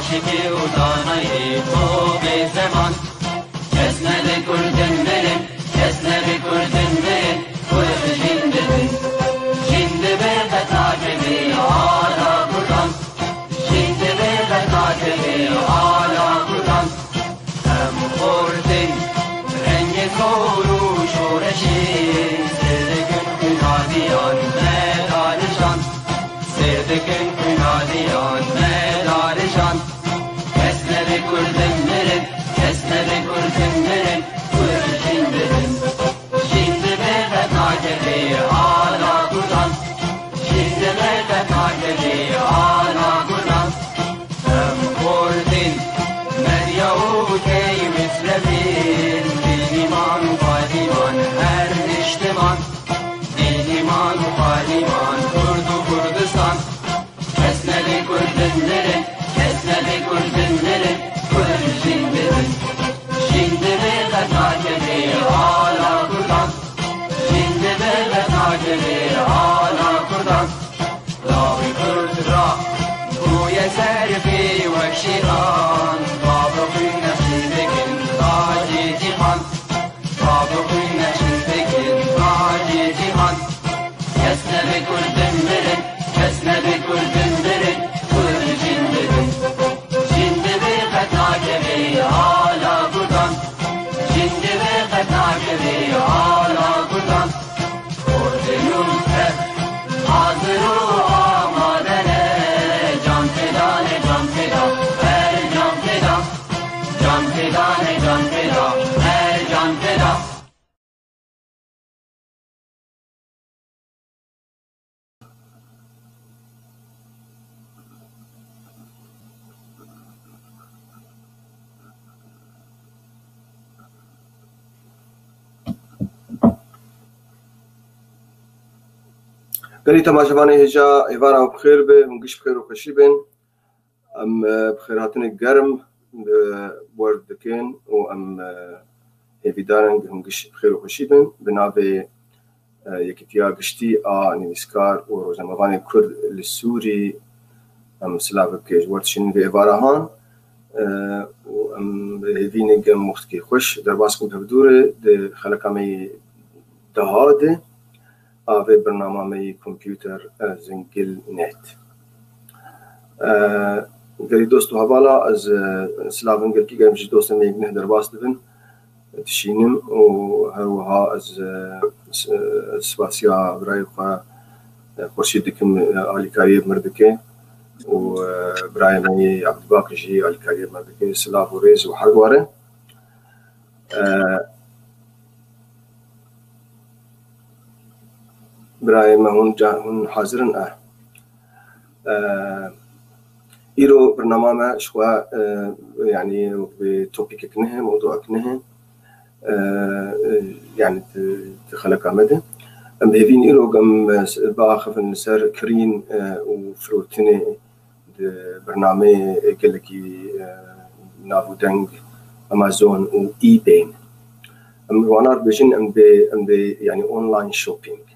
عاشقی و دانایی تو به زمان کس نبی کردن بریم کس نبی کردن بریم کرد جنده بین جنده به قطعه آلا کردن جنده به قطعه آلا کردن هم خوردن رنگ کور و شورشی سردکن کنادیان مدارشان سردکن کنادیان مدارشان کس نبی کردن بریم کس نبی کردن بریم کرد جنده بین جنده به قطعه آلا کردن جنده به قطعه آلا کردن هم خوردن مریا و کی مثل ایمان و قادیمان هر اجتماع ایمان و قادیمان کرد و کردستان کس نبی کردن بریم کس نبی کردن بریم کرد جنده بین جنده به قطعه آلا کردن جنده به قطعه آلا کردن لاوی کرد را گوی سرفی و شیطان بابروی نشیدگن تاجی جهان بابروی نشیدگن تاجی جهان کس نبی کردن بریم کس نبی کردن بریم کرد جنده بین جنده به قطعه آلا کردن جنده به قطعه آلا کردن کردنون حاضر و آمادنه جان فدانه جان فدا هر جان فدا جان فدانه جان فدا هر جان فدا گلی تماشاوانی هجا ایوان بخیر به هنگش بخیر و خوشی بین ام بخیر هاتن گرم ورد دکن و ام هیویدارن هنگش بخیر و خوشی بین بنابه یکیتیا گشتی نویسکار و روزنامه‌نگار کرد لسوری ام سلاف کیج ورتشین به ایوارهان و ام هیوینگ مختکی خوش در باسکن تبدوره ده خلقامی دهاده آوه برنامه کمپیوتر زنگل نت گلی دوستو حوالا از سلاوین گل کی گرمش دوستم میگنه در باست دفن تشینم و هروها از سواسیا برای خواه خورشید دکم آلیکاری مردکه و برای منی عبدالباقی جی آلیکاری مردکه سلاف و ریز و حقواره برای ما هون حاضرن ایرو برنامه شوا يعني بتوبيك كنه موضوع كنه يعني تخلق عمده ام بيفين ايرو قم باخف نسر كرين وفروتني برنامه قالكي نافودنج امازون و اي بين ام وانار بيجن ام بي يعني اونلاين شوبينج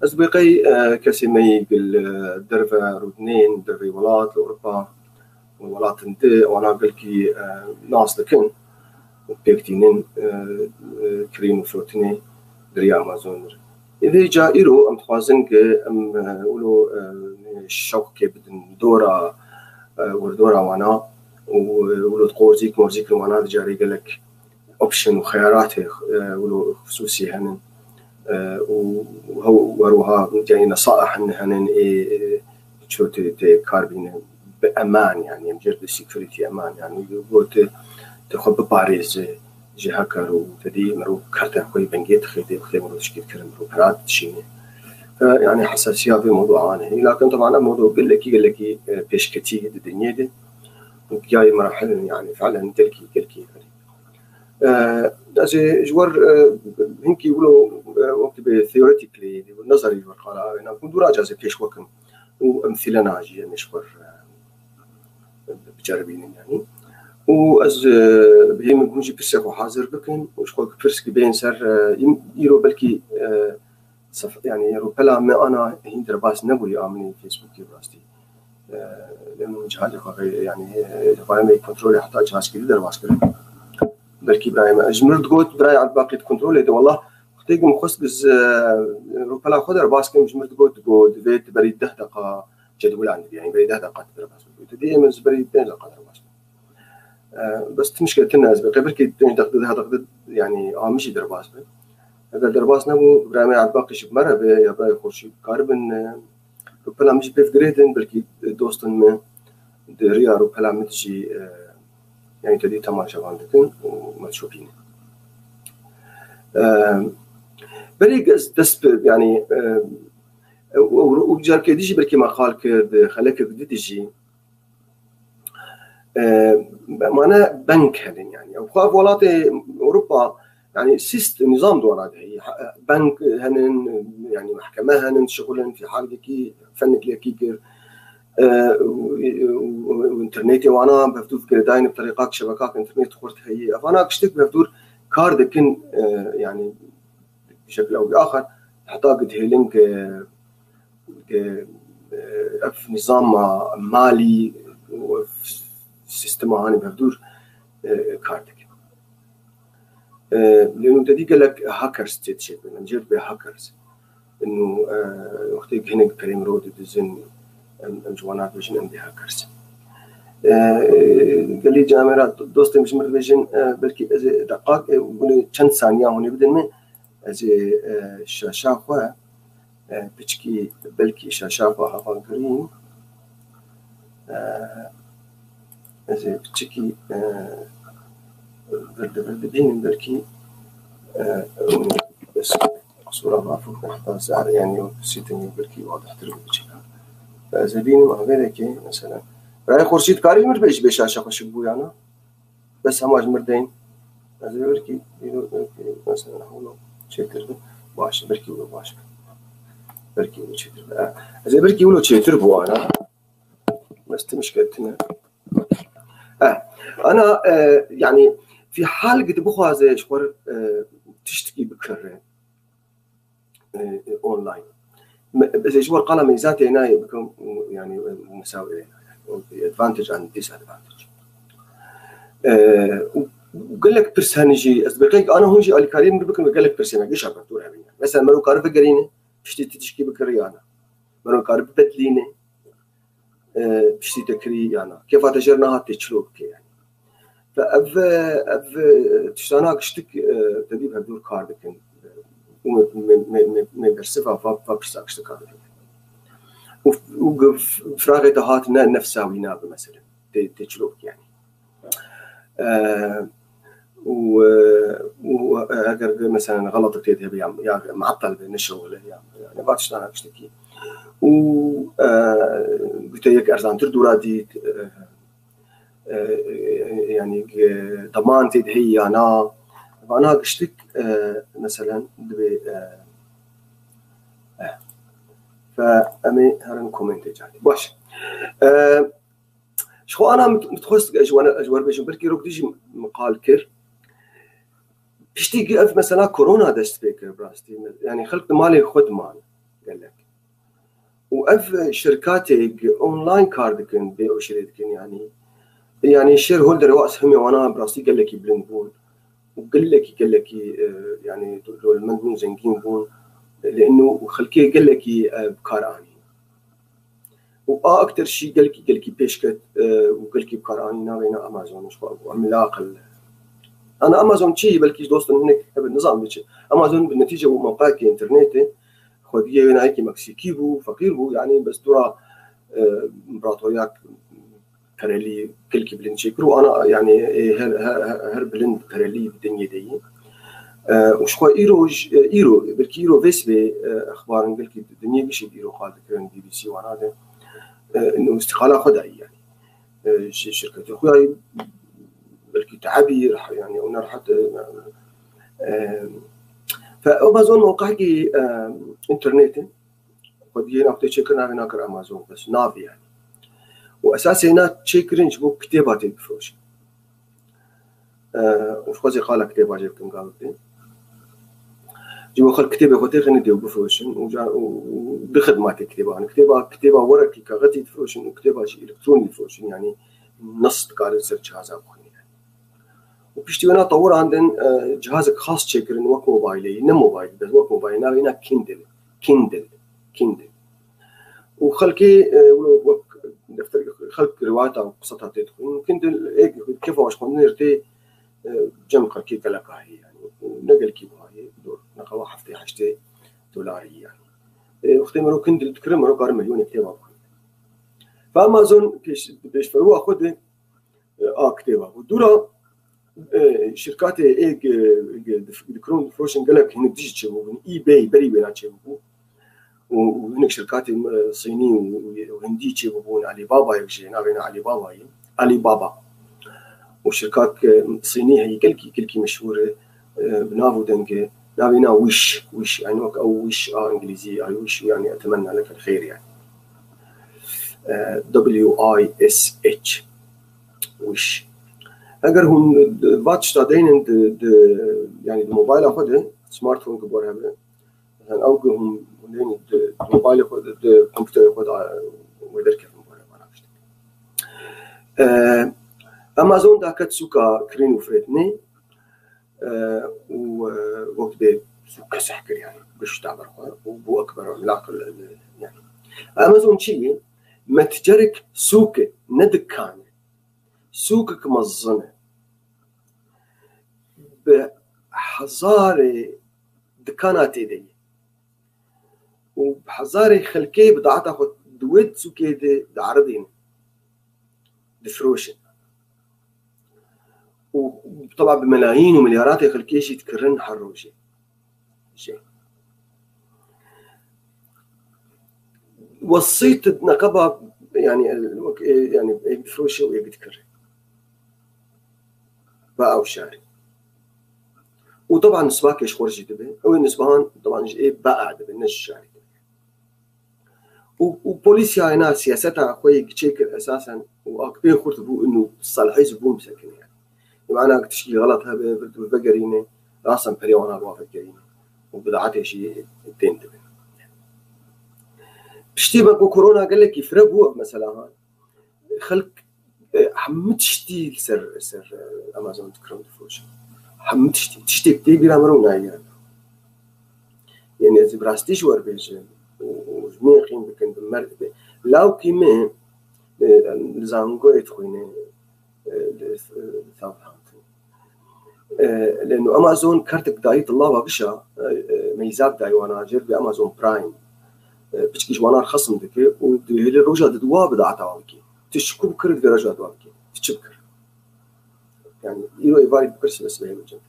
از بقي كسي مي قل درفة رودنين درفة ولات لأوروبا والولات انت وانا قلكي ناس لكن بيكتينين كريم وفروتني دريا امازون إذا جاء إيرو ام تخوازن ام ولو الشوق كي بدن دورة وردورة وانا ولو تقورزيك مرزيك وانا جاري قلك اوبشن وخيارات ولو خصوصي هنن وهو وروها جاي نصائح انهن شو كاربين بامان يعني مجرد سيكوريتي امان يعني قلت تخب باريس جي هاكر وتدي مرو كارتا خوي بنجيت خيدي بخي مرو تشكيل كرم مرو برات تشيني يعني حساسيه في موضوع عنه لكن طبعا الموضوع قال لك بيشكتي الدنيا دي جاي مراحل يعني فعلا تلكي دازي جوار هنكي يقولوا وقت بثيوريتيكلي نظري والقراءة أنا كنت راجع زي كيش وكم وأمثلة ناجية مشوار بجربين يعني وأز بهم بنجي برسك وحاضر بكن وشكون برسك بين سر يرو بلكي يعني يرو بلا ما أنا هندر باس نبوي آمني فيسبوك براستي لأنه جهاز يعني فاهم كنترول يحتاج جهاز كذي درباس كذي بركي براي ما أجمرت قوت براي على باقي كنترول إذا والله اختيق مخص بس روبلا خدر باس كم أجمرت قوت فيت بريد دقة جدول عندي يعني بريد دقة درباس دي من بريد دقة درباس بس مشكلة الناس بقى بركي تقدر يعني مش درباس اگر درباس نبو براي على باقي شو مرة يا باي خوش كاربن روبلا مش بيفقريدن بركي دوستن من دريا روبلا متجي يعني تدي تماشا عندكن وما تشوفيني بريق دس يعني وجار كديجي بركي مقال كرد خلاك كديجي معناه بنك هلن يعني او خاف ولاتي اوروبا يعني سيستم نظام دورات هي بنك هنن يعني محكمه هنن شغلن في حال كي فنك لكيكر وانترنتي وانا بفتور فكره داين بطريقات شبكات انترنت خرت هي فانا كشتك بفتور كارد كن يعني بشكل او باخر اعتقد هيلينك في نظام مالي وفي سيستم هاني بفتور كاردك لانه تدي قال لك هاكرز تشيت نجيب بهاكرز انه وقت هنا كريم رود دزن الجوانات بيجن عندي هاكرز قال لي جامرات دوستي مش بيجن بلكي دقائق وقولي كم ثانيه هون بدل ما زي الشاشه خو بتشكي بلكي شاشه خو هافان كريم زي بتشكي برد بين بلكي بس صورة معفوف نحطها سعر يعني سيتني بلكي واضح تربي بشكل فزبيني مع غيرك مثلا راي خورشيد كاري مر بيش بشاشة خشبو يعني بس هماج مردين زي بلكي مثلا هون شكل باش بلكي ولا باش بلكي ولا شكل زي بلكي ولا شكل بو أنا بس مشكلتنا أنا يعني في حال قد بخوا زي شوار تشتكي بكرة أونلاين زي شوار قال ميزات هنا بكم يعني مساوئ advantage and disadvantage وقال لك برسانجي أسبقيك أنا هون جي الكريم بكم قال لك برسانجي إيش عبرتوا يعني مثلا مرو كارف قرينة تشتكي بكرة أنا مرو كارف بدلينة تشتكي تكري أنا كيف تجرناها تشلوك يعني فأف تشتاناك شتك تديب هدور كاردكن وما برسفها فبرساك شتك كاردكن وفراغي تهات نفسها ويناب مثلا تشلوك يعني وأجر مثلا غلط كتير يا معطل بين الشغل يعني بعد تشتاناك شتكي قلت لك أرزان تردوراتي يعني ضمان تدهي أنا قشتك مثلا دبي فأمي هرن كومنت جاتي باش شو أنا متخصص أجوار بيجون بركي روك ديجي مقال كر بشتي أف مثلا كورونا دست بيكر براستي يعني خلق مالي خد مال قال لك وأف شركاتي أونلاين كاردكن بيعوا شريتكن يعني شير هولدر واسهمي وانا براسي قال لك يبلن بون وقال لك يعني دول المنبون زنقين بون لانه خلكي قال لك بكاراني واكثر شيء قال لك بيشكت وقال لك بكاراني ناوينا امازون مش عملاق انا امازون شيء بلكي دوست هناك بالنظام بيجي امازون بالنتيجه هو موقع انترنت خديه هنا هيك مكسيكي بو فقير بو يعني بس ترى امبراطوريات كرلي كل كبلين شكرو أنا يعني هر بلند كرلي بالدنيا دي وشكو إيرو بالكيرو فيس بي أخبار نقول كي الدنيا بيش إيرو قال كرن بي بي سي وأنا هذا إنه استقالة خدعي يعني شركة أخويا بالكي تعبي راح يعني أنا رحت فأمازون موقعي إنترنت خديه نقطة شكرنا في ناكر أمازون بس نافي يعني وأساسي هنا تشيكرين جبوا كتاباتي بفروش وفوزي قال كتابة جبتم قالوا جوا خل كتابة خوتي خلينا نديو بفروشن ودخل مات كتابة يعني كتابة ورقي كغتي تفروشن وكتابة شيء إلكتروني تفروشن يعني نص قاعد يصير جهاز أبوخني يعني وبيشتي أنا طور عندن جهازك خاص شكل إنه وقت موبايلي إنه موبايل بس وقت موبايل هنا كيندل وخلكي ولو دفتر خلق روايات أو قصتها تدخل كيندل إيه كيف واش خلنا نرتي جمع خلكي كلاكاهي يعني ونقل كيبهاي دور نقوا حفتي حشتي دولاري يعني وقت مرو كندل تكرم مرو قارن مليون كتابة فأمازون بيش فروا أخذ كتابة ودورا شركات دكرون فروشن قالك هناك ديجي تشوفون اي باي بري بينا تشوفون وهناك شركات صيني وهندي تشوفون علي بابا يجي نابينا علي بابا وشركات صينية هي كلكي مشهورة بنافو دنجة نابينا ويش يعني أو ويش إنجليزي ويش يعني أتمنى لك الخير يعني WISH ويش اگر هم واتش تادين يعني الموبايل اخذه سمارت فون كبرها مثلا او هم لين الموبايل اخذ الكمبيوتر اخذ ويدر كيف الموبايل ما نعرفش امازون داكت سوكا كرين وفريتني ووقت بي سوكا سحكر يعني باش تعبر وبو اكبر عملاق يعني امازون شيء متجرك سوق ندكان سوقك مظنه بحزاري دكانات دي وبحزاري خلكي بضاعتها خد دويت سوكي دي عرضين دفروشن وطبعا بملايين ومليارات خلكي شي تكرن حروشي شيء وصيت نقبها يعني دفروشي ويقدكر بقى وشاري وطبعا نسباك ايش خرج دبي او النسبان طبعا ايه بقى دبي نش شاري وبوليسيا هنا سياستها اخوي تشيكل اساسا واكبر خرط بو انه صالحي زبون مسكن يعني معناها تشكي غلط هذا بفقرينه راسا بريونا بوافقرينه وبضاعته شيء الدين دبي بشتي بقى كورونا قال لك يفرقوا مثلا خلق حمتشتي سر امازون تكرم فروش حمتشتي كتير بلا مرونا يعني إذا براستيش وربيج وجميع قيم بكن بمرتبة لو كيما لزانغو يتخويني ساوثهامبتون لأنه أمازون كارتك دايت الله وبشا ميزات دايوانا جير بأمازون برايم بتشكيش وانا خصم دكي ودي هلي روجا دوا بدعتها وكي تشكو بكر درجة دوا وكي تشبكر يعني يرو يفاري بكرس بس بهي وجد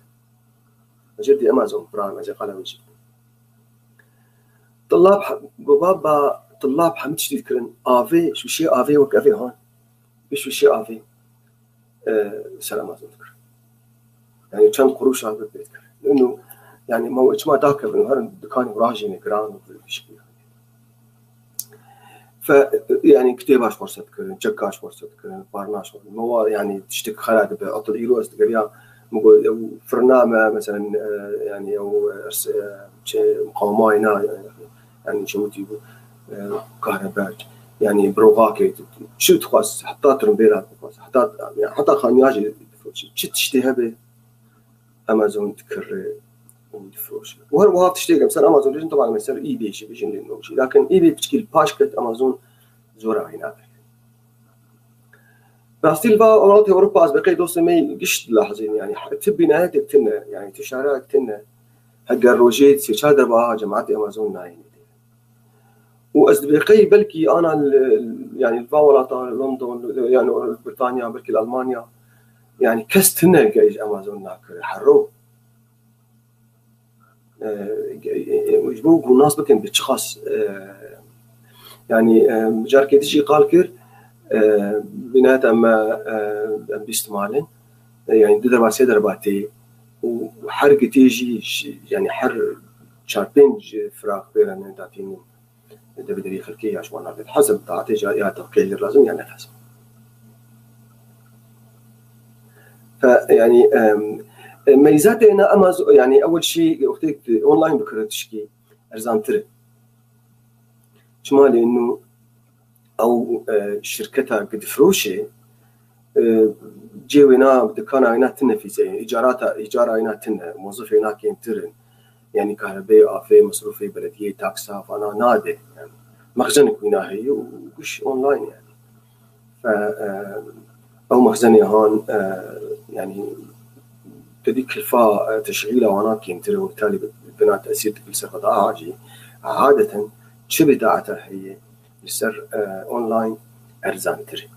وجدي أمازون برايم أجي قال وجد طلاب حمتش تذكرن آفي شو شيء آفي وك آفي هون بشو شيء آفي سلام أمازون تذكر يعني كان قروش هذا بيذكر لأنه يعني ما وقت ما ذاكر إنه هذا دكان وراجي نجران وكل شيء فيعني كتاباش فرصة تذكر جكاش فرصة تذكر بارناش مو يعني تشتك خلاد بأطل إيرو استقريا مقول فرنامة مثلا يعني أو شيء مقاومة هنا يعني شو تيجو كهرباء يعني بروغاكي شو تخص حتى ترمبيلات تخص حتى خانياجي شو تشتهي به أمازون تكرر ودفروش وهو تشتري مثلا أمازون ليش طبعا مثلا إي بي شيء بيجي لنا شيء لكن إي بي بتشكل باشكت أمازون زورا هنا براستيل فا أولاد أوروبا أسبقي دوسة مي قشت لاحظين يعني تبي نهاية كتنا يعني تشارع كتنا هالجروجيت سيشادر بها جماعة أمازون ناين وأسبقي بلكي أنا يعني الفاولات لندن يعني بريطانيا بلكي ألمانيا يعني كستنا جايج أمازون ناك حرو ويجبوك والناس بكن بتشخص يعني جار كيتشي قال كير بنات أما بيستمالن يعني دو دربات سي درباتي وحرق تيجي يعني حر شاربينج فراغ بيرن داتيني ده بدري خلكي عشان على حسب تعطي يا توكيل لازم يعني حسب فيعني ميزات هنا امازون يعني اول شيء وقت اونلاين بكره تشكي ارزان تري شمالي انه او شركتها قد فروشه جيونا دكان هنا تنفيذ ايجار هنا تن موظف هنا كين ترن يعني كهرباء افي مصروفي بلديه تاكسا فانا نادي يعني مخزنك هنا هي وش اونلاين يعني ف او مخزني هون يعني تديك كلفة تشغيله وانا كين ترن وبالتالي بناء تاثير كل سفر عاجي عاده شبه داعتها هي يصير اونلاين ارزان تري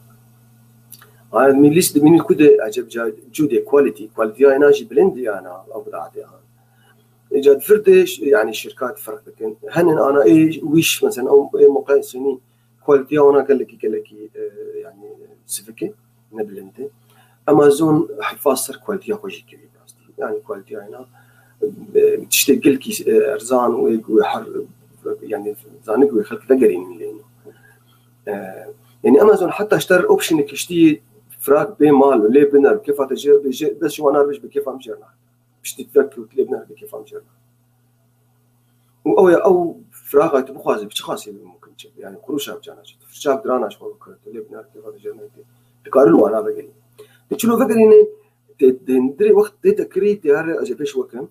أنا من ليست من الكود عجب جودة كواليتي أنا جي بلندي أنا أو بضاعتي أنا إيجاد فردش يعني الشركات فرق لكن هن أنا إيه ويش مثلا أو إيه موقع سني كواليتي أنا قال لك يعني سفكة نبلندي أمازون حفاصر كواليتي خوشي كذي يعني كواليتي أنا تشتغل كي أرزان ويحر يعني زانك ويخلق تقرين من لين يعني أمازون حتى اشتر أوبشن كشتي فراق بين مال ولي بنر كيف تجرب بس شو أنا بيش بكيف أمجرنا بيش تتذكر وتلي بنر بكيف أمجرنا أو فراق تبخاز بيش خاصي ممكن يعني كروشة بجانا شاب درانا شو بكرة تلي بنر كيف تجرنا تكارلو أنا بقولي تشلو فكريني تدري وقت تذكري تهر أجي بيش وكم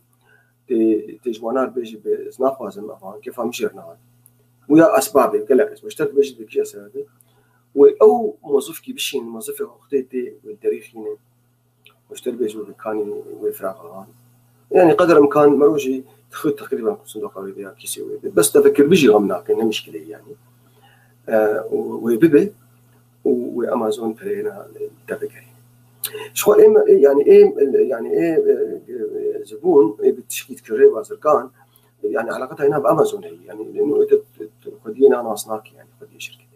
تجوانا بيش بسناف وازن أفان كيف أمجرنا ويا أسبابي قالك بس اشترت بيش بكيا سبب أو موظفك بشين موظف أختي والتاريخ هنا واشتري بيجو بكاني وفراغ يعني قدر الإمكان مروجي تخذ تقريبا صندوق أولياء كيسي بس تفكر بيجي غمناك إنه مشكلة يعني وبيبي وأمازون فرينا تفكر شو يعني زبون بتشكيل كريه وازرقان يعني علاقتها هنا بأمازون هي يعني لأنه خدينا أنا أصناك يعني خدي شركة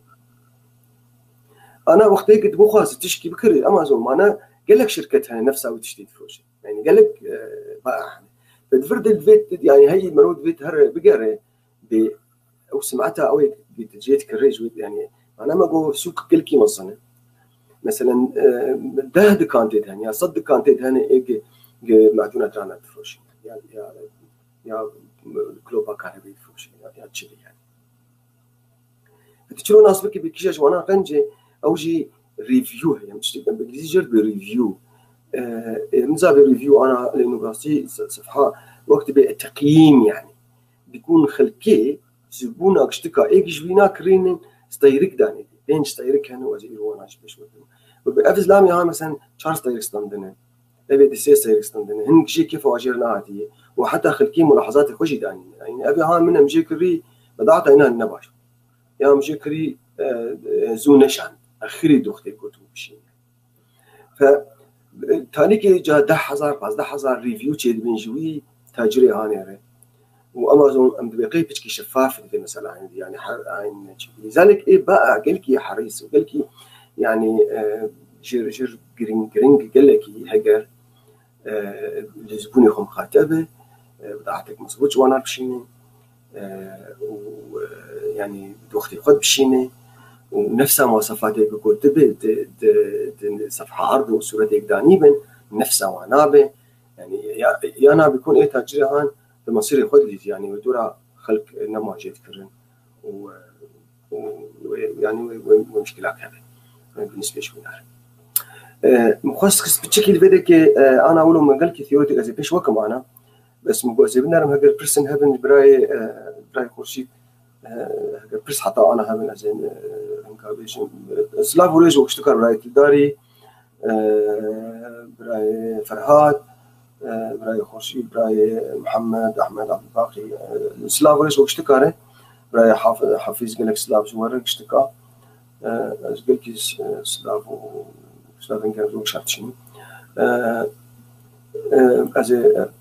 أنا وقتها قلت بو خلاص تشكي بكري أمازون ما أنا قال لك شركتها نفسها وتشتري فلوس يعني قال لك بقى بدفرد الفيت يعني هي مرود فيت هر بقرة أو سمعتها أو جيت كريج يعني أنا ما جو سوق كل كي مصنع مثلا ده دكانتي هني يا صد دكانتي هني إيه معجونة ترانا فلوس يعني يا كلوبا كهربي فلوس يا تشيلي يعني تشلون ناس بكي بكيش وانا قنجي اوجي ريفيو يعني مش بالانجليزي جرب ريفيو نزاب ريفيو انا لانه براسي صفحه وقت بالتقييم يعني بيكون خلكي زبونك اشتكى ايك جوينا كرين ستايرك داني بين ستايرك هنا وزير وانا باش وبافز لامي ها مثلا تشارلز ستايرك ستاندن ابي دي سي ستايرك ستاندن هن شيء كيف واجرنا عادي وحتى خلكي ملاحظات خوشي داني يعني ابي ها من مجي كري بدعت هنا النباش يا مجي كري زو نشان اخري دوختي كتب بشي ف تانيكي جا 10,000 15,000 ريفيو تشيد بنجوي تاجري هاني وامازون ام بقي بتشكي شفاف في مثلا عندي يعني عين لذلك ايه بقى قال لك حريص وقال لك يعني جر جرينج قال لك هجر الزبون يخم خاتبه بضاعتك مظبوط وانا بشيني ويعني دوختي قد بشيني ونفسها مواصفاتك كتبه صفحه عرض وصورتك دانيبن نفسها ونابه يعني يا انا بيكون ايه تاجري هان لما يصير ياخذ لي يعني ودورا خلق نما جيت كرن ويعني ومشكلات هذا بالنسبه شوي مخصص بشكل بدك انا اول ما قلت ثيوريتيك از بيش وكم انا بس مجوز بنرم هاجر بيرسن هابن براي خورشيد هاجر بيرس حتى انا هابن ازين انكابيشن سلاف وريج واشتكر براي تداري براي فرهاد براي خورشيد براي محمد احمد عبد الباقي سلاف وريج واشتكاره براي حافظ قال لك سلاف زورك اشتكى از قلت سلاف كان زوج شاتشين از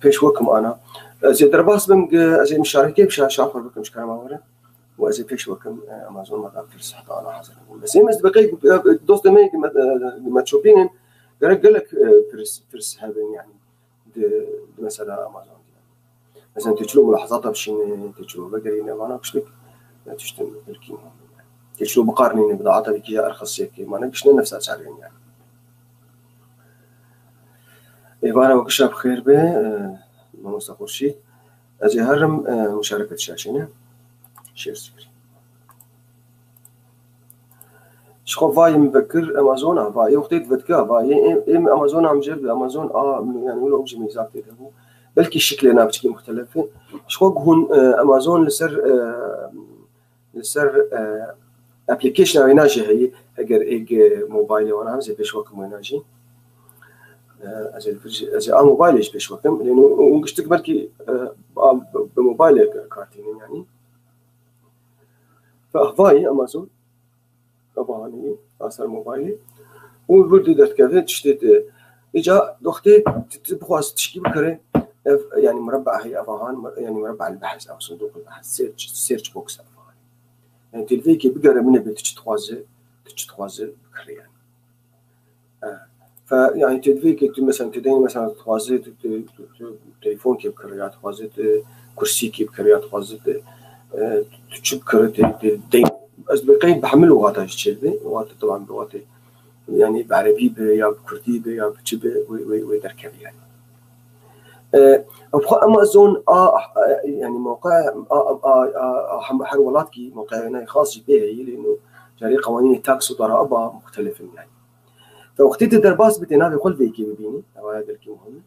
پیش وکم انا از درباس بم از مشاركه بش شافر بكم مش كلام ولا واز پیش وکم امازون ما درس حتى انا حاضر بس يمس بقي دوست مي ما تشوفين قال لك فرس هذا يعني مثلا امازون مثلا تشلو ملاحظاتها بشين تشلو بقرينا ما ناقشك تشتم الكيم تشلو بقارنين بضاعتها بكي ارخص هيك ما نقشنا نفس اسعار يعني إيفانا وكشا بخير به ماموستا خورشيد أجي هرم مشاركة شاشينة شير سكرين شخو فاي مفكر أمازون فاي وقتي تفكر فاي أمازون عم جرب أمازون يعني ولا أمشي ميزات تدهو بلكي الشكل هنا بشكل مختلف شخو هون أمازون لسر أبليكيشن ويناجي هي أجر موبايلي وأنا هم زي بيشوكم ويناجي أزي موبايليش بيشوكم لأنه ونقشتك بلكي بموبايلي كارتين يعني فأخفاي أمازون طبعا أصل موبايلي وبردو درت كذا تشتت إجا دختي تبغاس تشكي بكرة يعني مربع هي أفهان يعني مربع البحث أو صندوق البحث سيرش بوكس أفهان يعني تلفيكي بقرا من بيت تشتخوازي بكرة يعني فيعني تلفيكي مثلا تدين مثلا تخوازي تليفون كي بكرة تخوازي كرسي كي بكرة تخوازي تشوف بكرة تدين أصدقائي بحملوا غاتا الشيء وغاتا طبعا بغاتي يعني بعربي يا بكردي يا بتشبه ويدركب يعني أبغى أمازون يعني موقع حرولات كي موقع هنا خاص به لأنه جاري قوانين التاكس وضرائب مختلفة يعني فوقتي الدرباس بتنافي كل ذيك بيني أو هذا الكلام مهم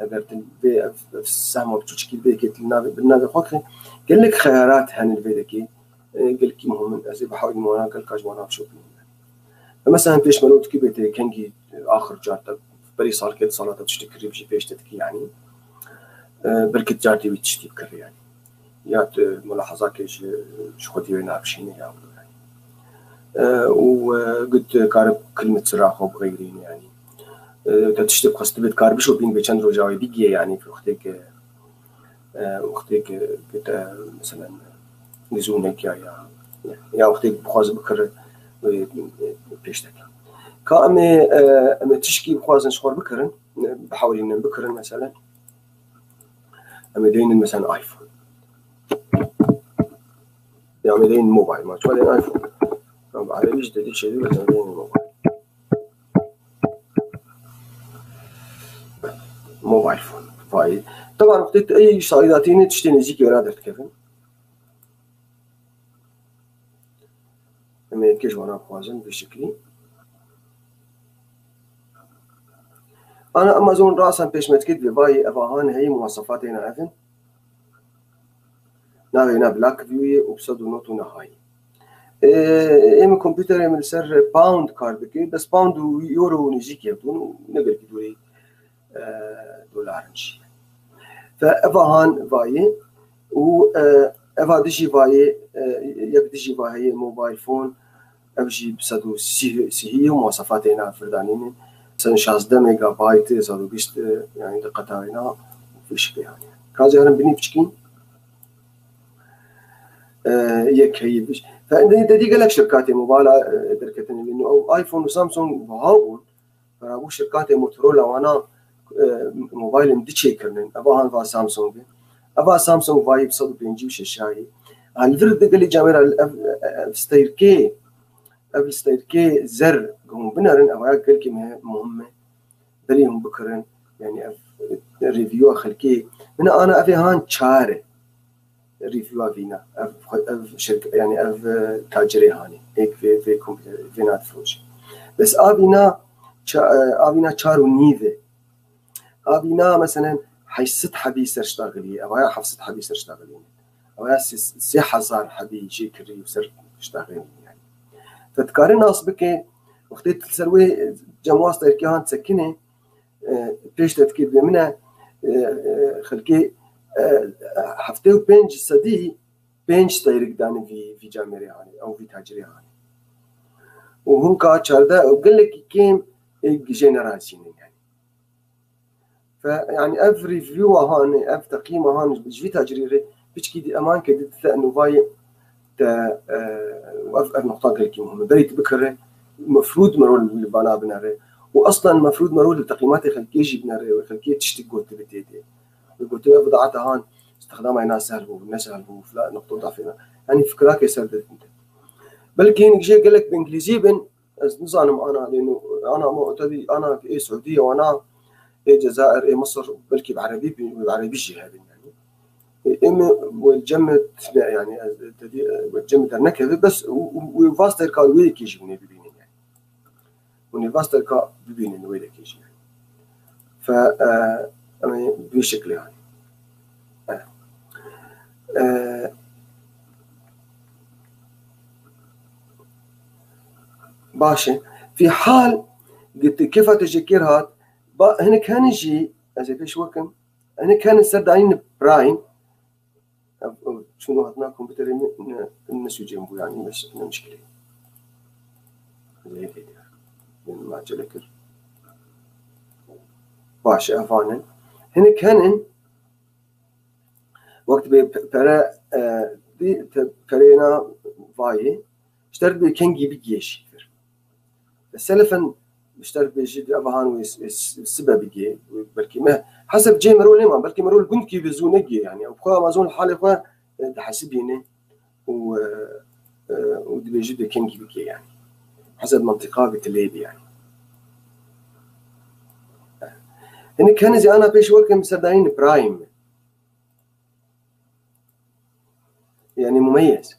هذا في السهم بتشكل ذيك بالنافي خاطر قال لك خيارات هن الفيديكي قال لك مهم أزي بحاول موانا قال كاج موانا بشوف مثلا فيش ملوت كي بيت كنجي آخر جارتك بري صار كده صلاة تشتكي بيجي فيش تتكي يعني بركة جارتي بتشتي بكري يعني يات ملاحظات كيش شخوتي وين بشيني يعني وقلت كارب كلمة صراخ وبغيرين يعني تشتي بخصت بيت كارب شو بين بيشان رجاوي بيجي يعني في وقتك قلت مثلا نزونك يا وقتك بخواز بكر بيشتك كأمي تشكي بخواز نشخور بكرن بحاول إن بكرن مثلا أمي دين مثلا آيفون يعني دين موبايل ما شو دين آيفون على ليش ده شيء مثلا دين موبايل فون فاي طبعا وقت أي صيداتين تشتري زيك ورادة كيفن أمي كيش وانا بخوازن بشكلي أنا أمازون رأسا بيش متكد بباي أفاهان هي مواصفاتنا أذن ناوي بلاك فيو وبصدو نوتو نهاي إيم كمبيوتر من سر باوند كاربكي بس باوند ويورو نجيك يبدون نقدر كدوري دولار نشي فأفاهان باي و أفا ديجي باي يك ديجي باي موبايل فون أبجي بصدو سهية ومواصفاتنا فردانين مثلا 16 ميجا بايت صاروا بيشت يعني دقتها هنا في شيء يعني كازي هرم بني بشكين يك هي بيش فإن دي قال لك شركات موبايل دركتني لأنه أو آيفون وسامسونج بهاون فرابو شركات موتورولا وأنا موبايل مديتشي كرنن أباهن فا سامسونج أبا سامسونج فاي بصدو بينجيب شاشاي هالفرد قال لي جاميرا ستيركي قبل ستيركي زر قوم بنارن أو قال لك مهمة بليهم بكرن يعني ريفيو خلكي من أنا أبي هان شارع ريفيو فينا شركة يعني تاجري هاني هيك في كمبيوتر فينات فروش بس أبينا شارو نيفه أبينا مثلا حيست حبي سرشتغلي أو يا حفصت حبي سرشتغلين أو يا 6000 حبي يجي كري وسر اشتغلين يعني فتكارن ناس بك وقت تسوي جمواس تركيان تسكنه بيش تذكير بمنه خلكي هفته و 5 صدی 5 تايرك داني في جامعه يعني او في تاجري يعني وهم كا 14 وقال لك كيم جنراسيون يعني فيعني اف ريفيو هان اف تقييم هان في تاجري بيشكي دي امان كده انه باي تا واف نقطه كلكي مهمه بريت بكره المفروض مرول البنا بناره واصلا المفروض مرول التقييمات خلكي يجي بناره وخلكي تشتي قلت بتيدي قلت له بضاعتها هان استخدامها ناس سهل والناس سهل وفلا نقطة ضعفنا يعني فكراك يسردت انت بلكي هنك جاي قال لك بانجليزي بن نظام انا لانه انا معتدي انا في السعوديه وانا الجزائر إيه مصر بلكي بعربي شيء هذا يعني إما والجمة يعني والجمة النكبة بس وفاستر كان ويدك يجي من بيبينين يعني ونفاستر كان بيبينين ويدك يجي يعني بشكل يعني باشا في حال قلت كيف تجكر هات هنا كان يجي أزي بيش وكم هنا كان السردعين برايم شنو هاتنا كمبيوتر الناس يجنبوا يعني بس مشكلة زي هيك ما جلكر باشا أفانا هنا كان وقت بيبرا دي تبرينا فاي اشترت بكنجي بيجيش السلفا اشترت بيجي أبهان والسبب بيجي بلكي ما حسب جي مرول لما بلكي مرول بنتكي بزونجي يعني أو بخوا ما زون الحالة بخوا تحسبينه ودي بيجي بكنجي بيجي يعني حسب منطقة بتليبي يعني هنا كان زي أنا بيش وكم سردين برايم يعني مميز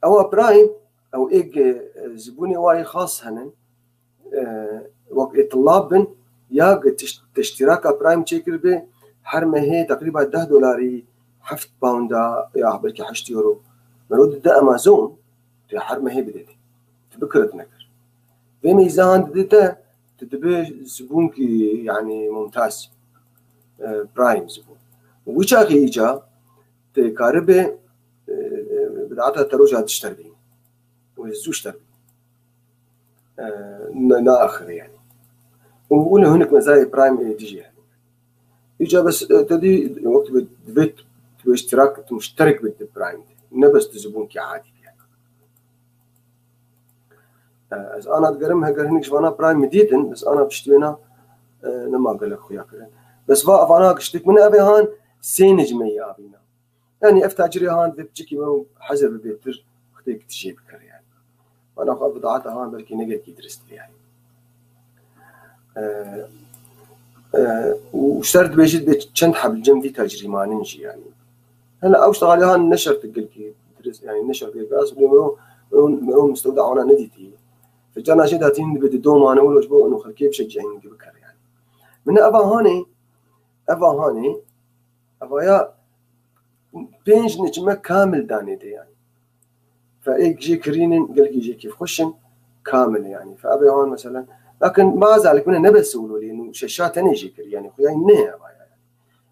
أو برايم أو إيج زبوني واي خاص هنا وقت طلاب يا تشتراك برايم تشيكر به حرمه هي تقريبا $10 حفت باوندا يا بلكي 8 يورو مرود ده أمازون تي حرمه هي بديتي تبكرت نكر في ميزان ديتا تدبي زبونك يعني ممتاز برايم زبون وشاكي إجا تكاربه بدعتها تروجها تشتري ويزوش تربي لا آخر يعني وقولنا هناك مزايا برايم تجي يعني يجا بس تدي وقت بدفت باشتراك مشترك بالبرايم نبس تزبونك عادي يعني از أنا تقرمها قرهنك شفانا برايم مديدن بس أنا بشتوينا لما قال لك خويا كذا بس فأنا قشتك من أبي هان سينج مية أبينا يعني أفتاجري هان بتجيكي حزر ببيتر خديك تجيب كر يعني أنا أخذ بضاعتها هان بلكي نقل كي درست يعني واشترت بيجي بيتشنت حبل جنبي تاجري ما ننجي يعني هلا أو اشتغل هان نشر تقل كي درس يعني نشر كي قاس مرو مستودع وانا نديتي فجانا جدا تين بدي دوم أنا أقول وجبه إنه خل كيف شجعيني بكر يعني من أبا هاني أبايا بينج نجمة كامل داني دي يعني فإيك جي كرينين قال يجي كيف خشن كامل يعني فأبي هون مثلا لكن مع ذلك من نبى يسولوا لي إنه شاشات أنا يجي كري يعني خويا إنها يعني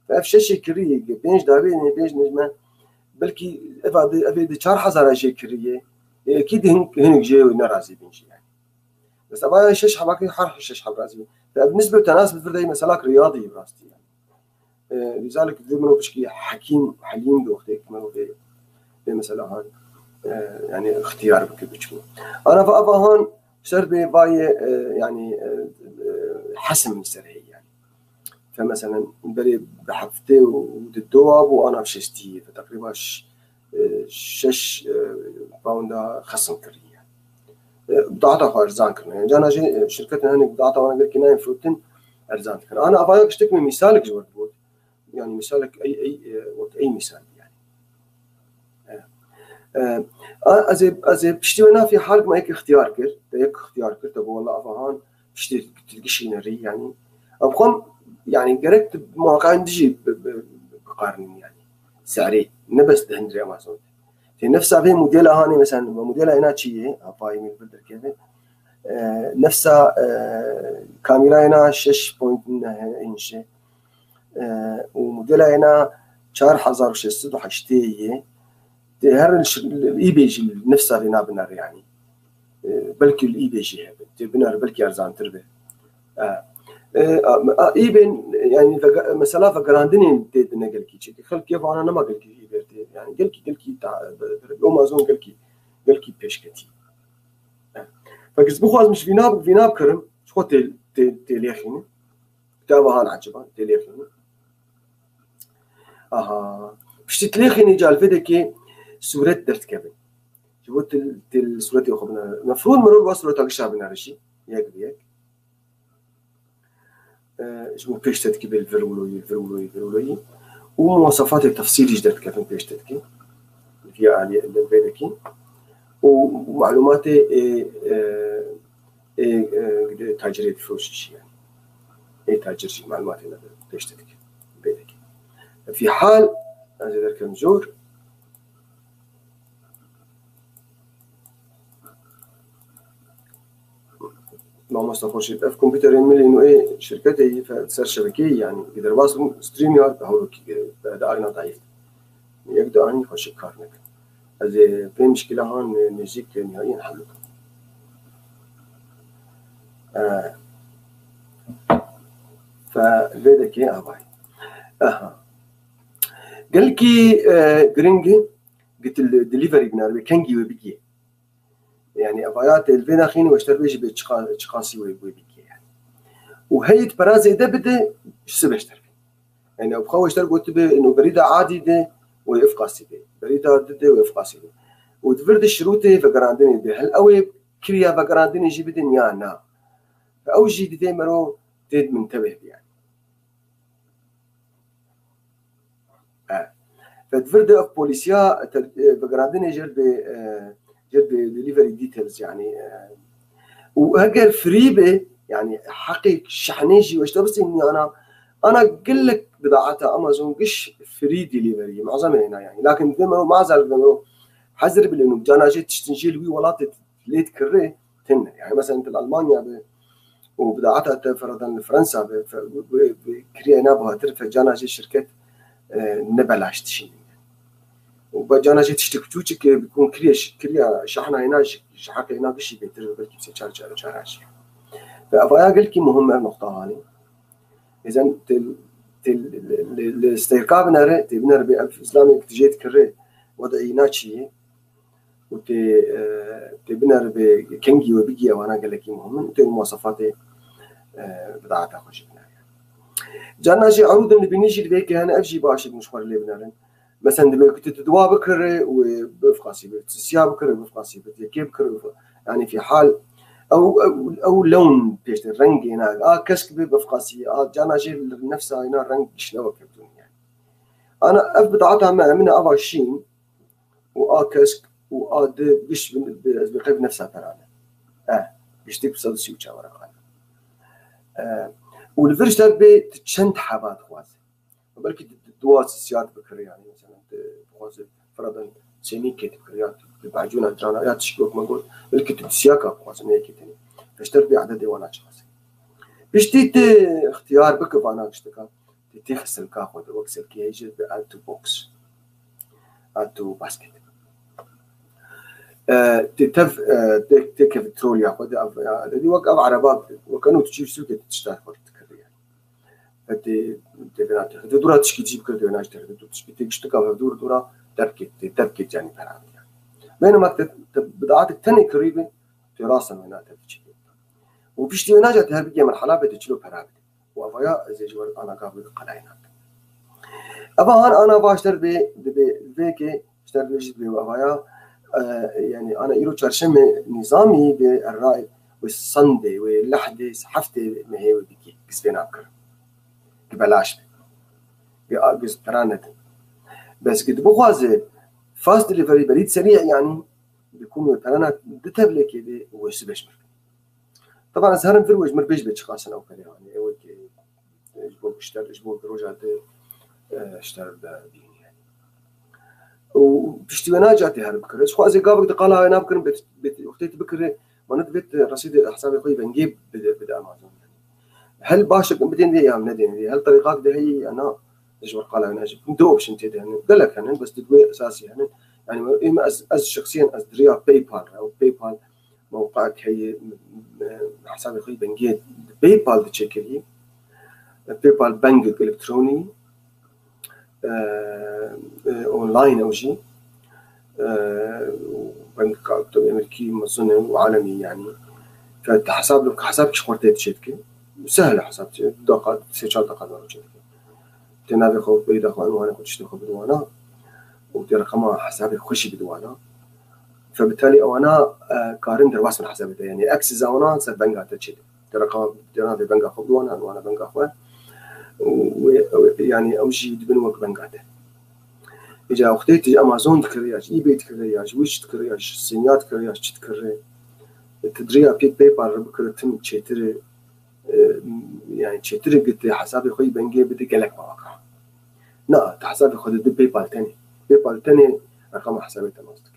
فأفشش كري بينج دابين بينج نجمة بلكي أبي دشار حزر جي كريه أكيد هنك جي ونرازي بينجي يعني بس أبايا شش حباكي حرح شش حبرازي فبالنسبة للتناسب فردي مسألة رياضي براستي يعني لذلك ذمنوا بشكي حليم دوختك منو في مسألة هان يعني اختيار بكبتشو أنا فأبا هون صار بفاي يعني حسم سرعي يعني فمثلا بلي بحفتي ودواب وأنا بشستي فتقريبا 6 باوندا خصم كري يعني بضاعتها خو أرزان كرنا يعني جانا جي شركتنا هني بضاعتها وأنا قلت كناين فروتين أرزان كرنا أنا أبايا اشتك من مثالك جوات بود يعني مثالك أي مثال يعني أزي بشتوينا في حالك ما هيك اختيار كر هيك اختيار كر تبو والله أفهان بشتي تلقي نري يعني أبخون يعني قرأت مواقع عندي بقارن يعني سعري نبس دهندري أمازون في نفسها في موديلها هاني مثلا موديلها هنا شيء أباي من بدر كذا نفسها كاميرا هنا 6.9 إنش وموديلها هنا 4680 هر الإي بيجي نفسها في نابنر يعني بلكي الإي بيجي بنار بلكي أرزان تربه إي بين يعني مثلا فقراندين تيد نقل كي خل كيف أنا ما قل كي إي يعني قل كي تاع أمازون قل كي بيش كتي فقص بخواز مش في ناب كرم شو تليخيني كتابها هان عجبان تليخيني بش تليخيني جال فيدكي صورة درت كابن جبت الصورة يخبنا مفروض مرور وصلوا تاقشها بنارشي ياك بياك اسمه بيشتتكي بالفرولوي ومواصفات التفصيل جدت كيف بيشتتكي فيها الفيدكي ومعلومات تاجرية فروش يعني تاجر معلومات بيشتتكي بيدكي في حال هذا ذاك نزور مع مصطفى شيء في كمبيوتر يعمل انه شركته فتصير شبكيه يعني اذا واصل ستريم يارد هو دائما ضعيف يقدر اني يخش كارنك هذه في مشكله هون نجيك نهائيا حلها فالفيدك هي باي قال لك جرينجي قلت الدليفري بنار كنجي وبيجي يعني ابايات الفينا خيني واشتر بيجي بتشقاسي وبيجي يعني وهي برازي ده بده شو بشتر يعني ابخو اشتر قلت انه بريده عادي ده ويفقاسي ده بريده ده ويفقاسي ده وتفرد الشروطه فقراندني ده هل اوي كريا فقراندني جي بدن يانا فاوجي دي مرو تد منتبه يعني فتفرد اف بوليسيا فقراندني جرب ديليفري ديتيلز يعني وهجر فريبه يعني حقيق شحنيجي واشتبس اني انا قل لك بضاعتها امازون قش فري ديليفري معظمها هنا يعني لكن ما زال حذر بانه انا جيت تشتنجيل وي ولات ليت كري تن يعني مثلا انت المانيا وبضاعتها فرضا فرنسا بكرينا بها ترفع جانا جي شركه نبلاش تشين وبجانا جيت تشتكي بيكون كريا شحنه هنا شحكه هنا بشي بيتر بلكي بسي فأبغى أقول لك مهمة النقطة هذه إذا الاستيقاظ بنره تبنر بإسلامي تجيت كره وضعي ناتشي تبنر بكنجي وبيجي وأنا أقول لك مهم مواصفات بضاعتها خوش جانا شيء عروض اللي بنيجي البيك أنا أفجي باشي مشوار اللي بنرن مثلا دبي كنت تدوا بكره وبفقاسي بتسيا بكره بفقاسي بتكيب بكره يعني في حال او لون بيش الرنج هنا كسك بفقاسي جانا شيء نفسها هنا الرنج شنو كبتون يعني انا بضاعتها منها ابا شين كسك د بش بقيب نفسها ترى بيشتي بصدسي وشاورا والفرشتات بتشنت حبات خوازي بلكي دوات سيات بكري يعني مثلا خوازي فرضا سيني كيت بكريات بعجونة جانا يا تشكوك منقول بلكي تسياكا خوازي نيكي تاني فاشتر بعدد ديوانات خوازي بيشتيت اختيار بكف انا اشتكى تيخس الكاخو دوكسل كي يجي بألتو بوكس ألتو باسكت تتف تكف ترول ياخذ الذي وقف عربات وكانوا تجيب سوكة تشتغل هدي تبنات هدي دورات تشكي تجيب كل دوناش ترى تشكي تشتكى دورة تركت يعني برامج يعني بينما بدأت تاني قريبة دراسة من هذا الشيء وبيشتي وناجة تهربية مرحلة بتجلو برامج وأفيا زي جوار أنا قابل قلعينات أبا أنا باشتر بيك اشتر بيجي وأفيا يعني أنا إيرو ترشمة نظامي بالرأي والصندي واللحدة حفتة مهي وبيكي كسبنا أكثر ببلاش بأجز برانة بس قد بخوازه فاست ديليفري بريد سريع يعني بيكون برانات دتبلي كده ويسبش طبعا سهرن في الوجه مربيش بتشخاصن أو كده يعني أول كي أسبوع اشتغل أسبوع بروجات اشتغل بين يعني وبتشتغل ناجاتي هرب كره خوازه قابك تقالها أنا بكرة وقتي بكرة ما ندبت رصيد حسابي قريب نجيب بدأ أمازون هل باشا بدين دي يا مندين دي هل طريقك ده هي أنا إيش قال أنا أجيب دوبش أنت ده يعني قال لك أنا بس تدوي أساسي يعني إما أز شخصيا أز دريا باي بال أو باي بال موقعك هي حسابي قريب نجيب باي بال تشيكلي باي بال بنك إلكتروني أونلاين أو شيء بنك أمريكي مصنع وعالمي يعني فحساب لك حسابك شخورتي تشيكلي سهل حساب دقات سيشال دقات وجهك تنابي خوف بيدا خوان وانا كنت اشتغل بدوانا ودي رقمها حسابي خوشي بدوانا فبالتالي انا قارن درواس من حسابي يعني اكسس وانا سبنجا تشيد رقم جناب بنك خبوان وانا بنك اخوان ويعني اوجي دبن وك بنكاته اجا اختي تجي امازون تكرياش اي بي تكرياش ويش تكرياش سينيات تكرياش تكري تدريا باي بال بكرتم تشتري يعني تشتري قلت حسابي خوي بنجي بدي قالك مواقع لا حسابي خذ باي بال تاني رقم حسابي تماستك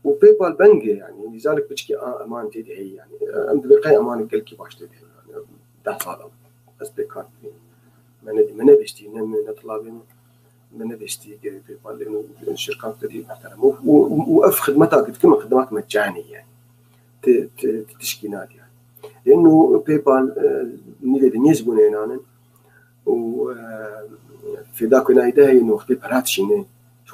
وباي بال بنجي يعني لذلك بتشكي امان تدعي يعني عند بقي امان قلكي باش تدعي يعني ده صار بس بكار من بيشتي من طلابين من بيشتي باي بال لانه الشركات تدي محترمه وقف خدمتها قد كم خدمات مجانيه يعني تشكي نادي يعني لانه باي بال نيجي زبونين انا وفي ذاك نايده انه اختي برات شيني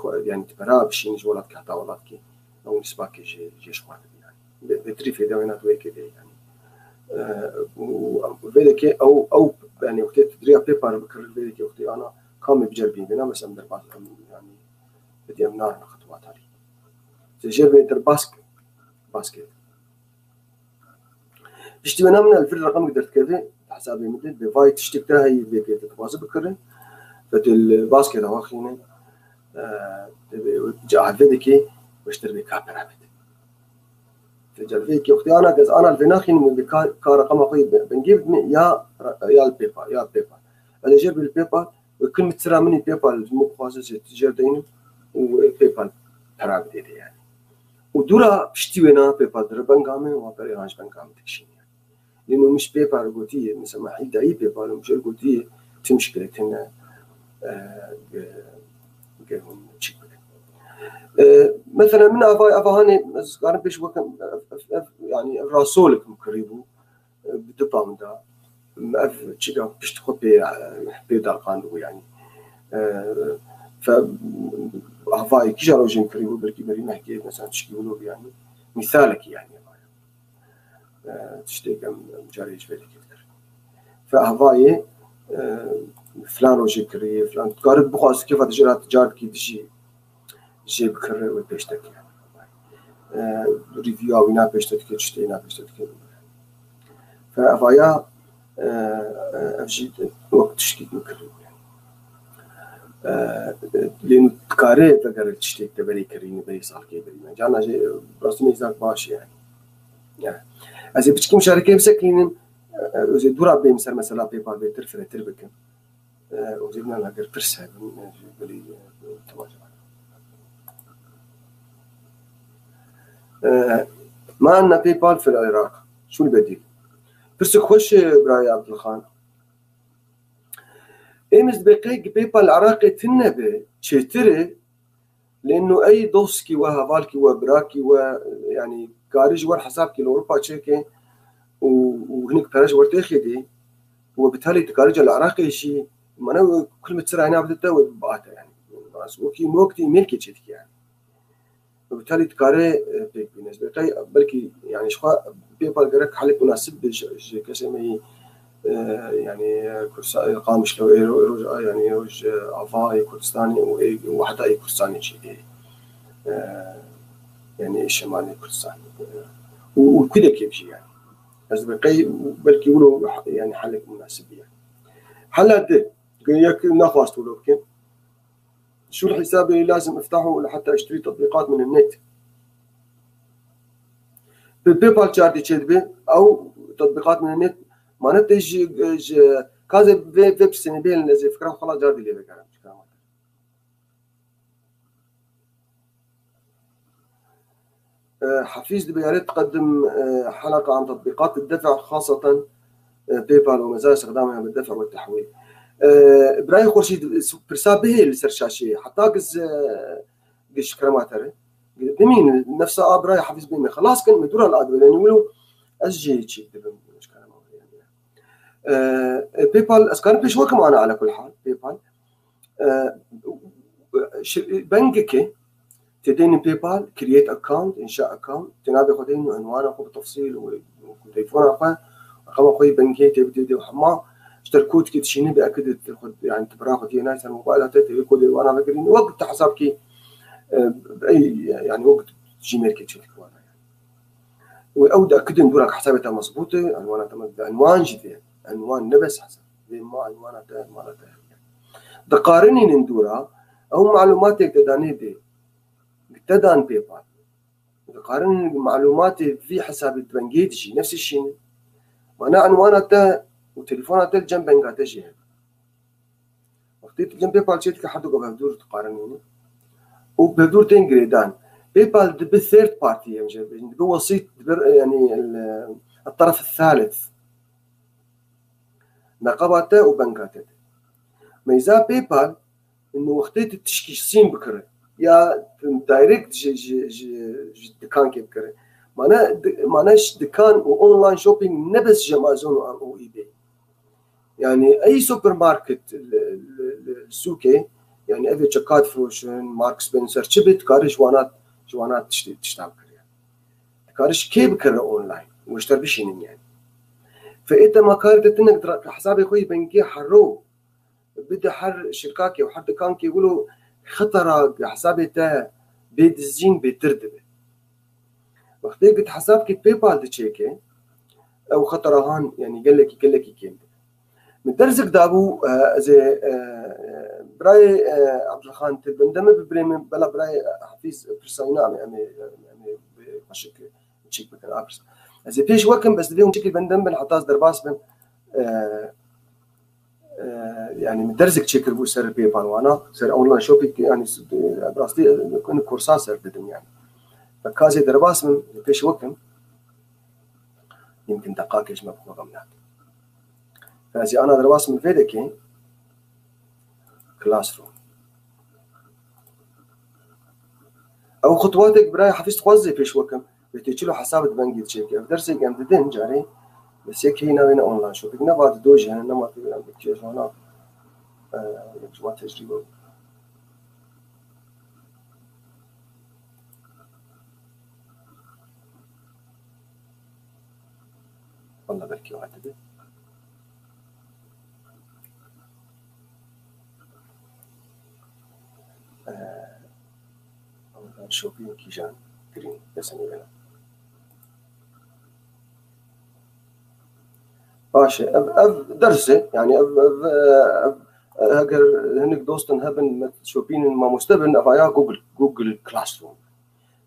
يعني تبرا بشين جولات كحتا ولات كي او نسبه كي جيش واحد يعني بتري في دوينات ويك يعني وذلك او يعني اختي تدري باي بال بكرر ذلك اختي انا كم بجربين بنا بس امدر يعني بدي امنار خطوات هذه تجربه انتر باسكت تشتي من الفيل رقم قدرت كذا حسابي مثل بفاي تشتكتها هي بيك تتواصل بكره فالباسكت اواخينا جاء فيديكي واشتري بك كابرابت تجا فيك اختي انا الفيناخين من رقم اخوي بنجيب يا البيبال انا جيب البيبال وكل ترى مني بيبال مو خاصه تجار دين وبيبال برابت يعني ودورا بشتي وينا بيبال دربنغامي وبريانج بنغام تكشين لانه مش بيبال قلتي مثلا حيدا اي بيبال مش قلتي تمشكلتنا قالهم تشيك مثلا من افهاني قارن بيش وقت يعني راسولك مقريبو بدبام دا اف تشيكا باش تخط بي دارقاندو يعني ف هفاي كي جارو جيم قريبو بركي بري نحكي مثلا تشكيولو يعني مثالك يعني تشتيكم جاريج فيك فهفاي فلان روجي كري فلان تقارب بخاص كيف تجارات جارد كي تجي جي بكره وبيشتك يعني ريفيو او نا بيشتك تشتينا بيشتك فافايا افجي وقت تشتيك مكرر يعني لانه تقاري تقدر تشتيك تبري كريني بري صالكي بري جانا جي رسمي زاك باش يعني از بتشكي مشاركه بسكين زي دورا بي مثلا بي بال بترفر تربك وزيدنا لها ترسها بلي تواجه ما عندنا باي بال في العراق شو البديل؟ برسك خوش براي عبد الخان امس بقيق باي بال العراقي تنبه تشتري لانه اي دوسكي وهافالكي وبراكي ويعني كارج ور حسابكي لاوروبا تشيكي وهناك كارج ورتاخدي وبالتالي تكارج العراقي شيء ما كل تسرع هنا بدته وبعته يعني وكي موقتي ملكي تشتكي يعني وبالتالي تكاري بيك بالنسبه لي بلكي يعني شخوا بيبال غيرك حل مناسب كسمي يعني كرسي قامش لو يعني روج افاي كردستاني وحتى اي كردستاني شيء يعني شمالي كردستان وكذا كيف شيء يعني بس بقي بلكي يقولوا يعني حل مناسب يعني حل هذا ياك نخلص تقولوا كيف شو الحساب اللي لازم افتحه لحتى اشتري تطبيقات من النت بالبيبال شارتي تشدبي او تطبيقات من النت ما نتج كذا ويب سنبيل زي فكره خلاص جاردي لي بكلام حفيز دبي يا ريت تقدم حلقه عن تطبيقات الدفع خاصه بيبال ومزايا استخدامها بالدفع والتحويل براي خورشيد برسابه السرشاشيه حتى قش كراماتره دمين نفسها براي حفيز بين خلاص كان مدور الادويه لانه يقولوا اجي تشي مش كلام يعني بيبال اسكان بيش وكم انا على كل حال بيبال بنكك تدين بيبال كرييت اكونت انشاء اكونت تنابي خدين عنوانه بالتفصيل وتليفون اخوي رقم اخوي بنكي تبدي وحما اشتركوت كي تشيني باكد تاخذ يعني تبراخذ هي ناس الموبايلات تقول وانا فاكر انه وقت حسابك باي يعني وقت جيميل كي تشوف يعني او تاكدين دورك حساباتها مضبوطه عنواناتها عنوان جديد عنوان نبس حسب زي ما عنواناتها مالتها دقارني ندورها او معلوماتك تداني دي تدان بيبال دقارن معلوماتي في حساب بنجيتشي نفس الشيء وانا عنواناتها وتليفوناتها جنب بنجاتها جهه وقت جنب بيبال شيء حدو قبل دور تقارنيني وبدور تنجريدان بيبال بالثيرد بارتي يعني بوسيط يعني الطرف الثالث نقابته وبنكاته ميزة بيبال انه وقتيت التشكيشين بكره يا دايركت دكان كيف بكره معناش دكان واونلاين شوبينج نبس جمازون او اي بي يعني اي سوبر ماركت السوكي يعني ابي تشكات فروشن مارك سبنسر شبت كاري جوانات تشتغل كريا كارش كيف بكره اونلاين واشتري بشين يعني فانت ما كارت تنك حسابي خوي بنكي حرو بده حر شركاكي وحر دكانكي يقولوا خطر حسابي تا بيد الزين بتردبه وقت قلت حسابك باي بال تشيكي او خطر هان يعني قال لك كيم من درزك دابو زي براي عبد الخان تبندم ببريم بلا براي حفيز برسونا امي مشك تشيك بكن ابرس زي بيش وكم بس ليهم شكل بندم بالحطاس درباس بن يعني من درزك تشيك بو سر باي بال وانا سر اونلاين شوبينج يعني براستي كون كورسات سر بدم يعني فكازي درباس من بيش وكم يمكن دقائق ايش ما بقى غمنات فازي انا درباس من فيدكي كلاس روم او خطواتك براي حفيز تخوزي بيش وكم بتيجي حساب بنجي تشيكي درسي قام تدين جاري بس هيك هنا وين اونلاين شوبينج نبات دوجي هنا ما في عم بكيش هنا ما تجربه والله بركي واحد شوبينج كيجان جرين اسمي انا ماشي درسه يعني هاجر هنك دوستن هبن شوبين ما مستبن افايا جوجل كلاس روم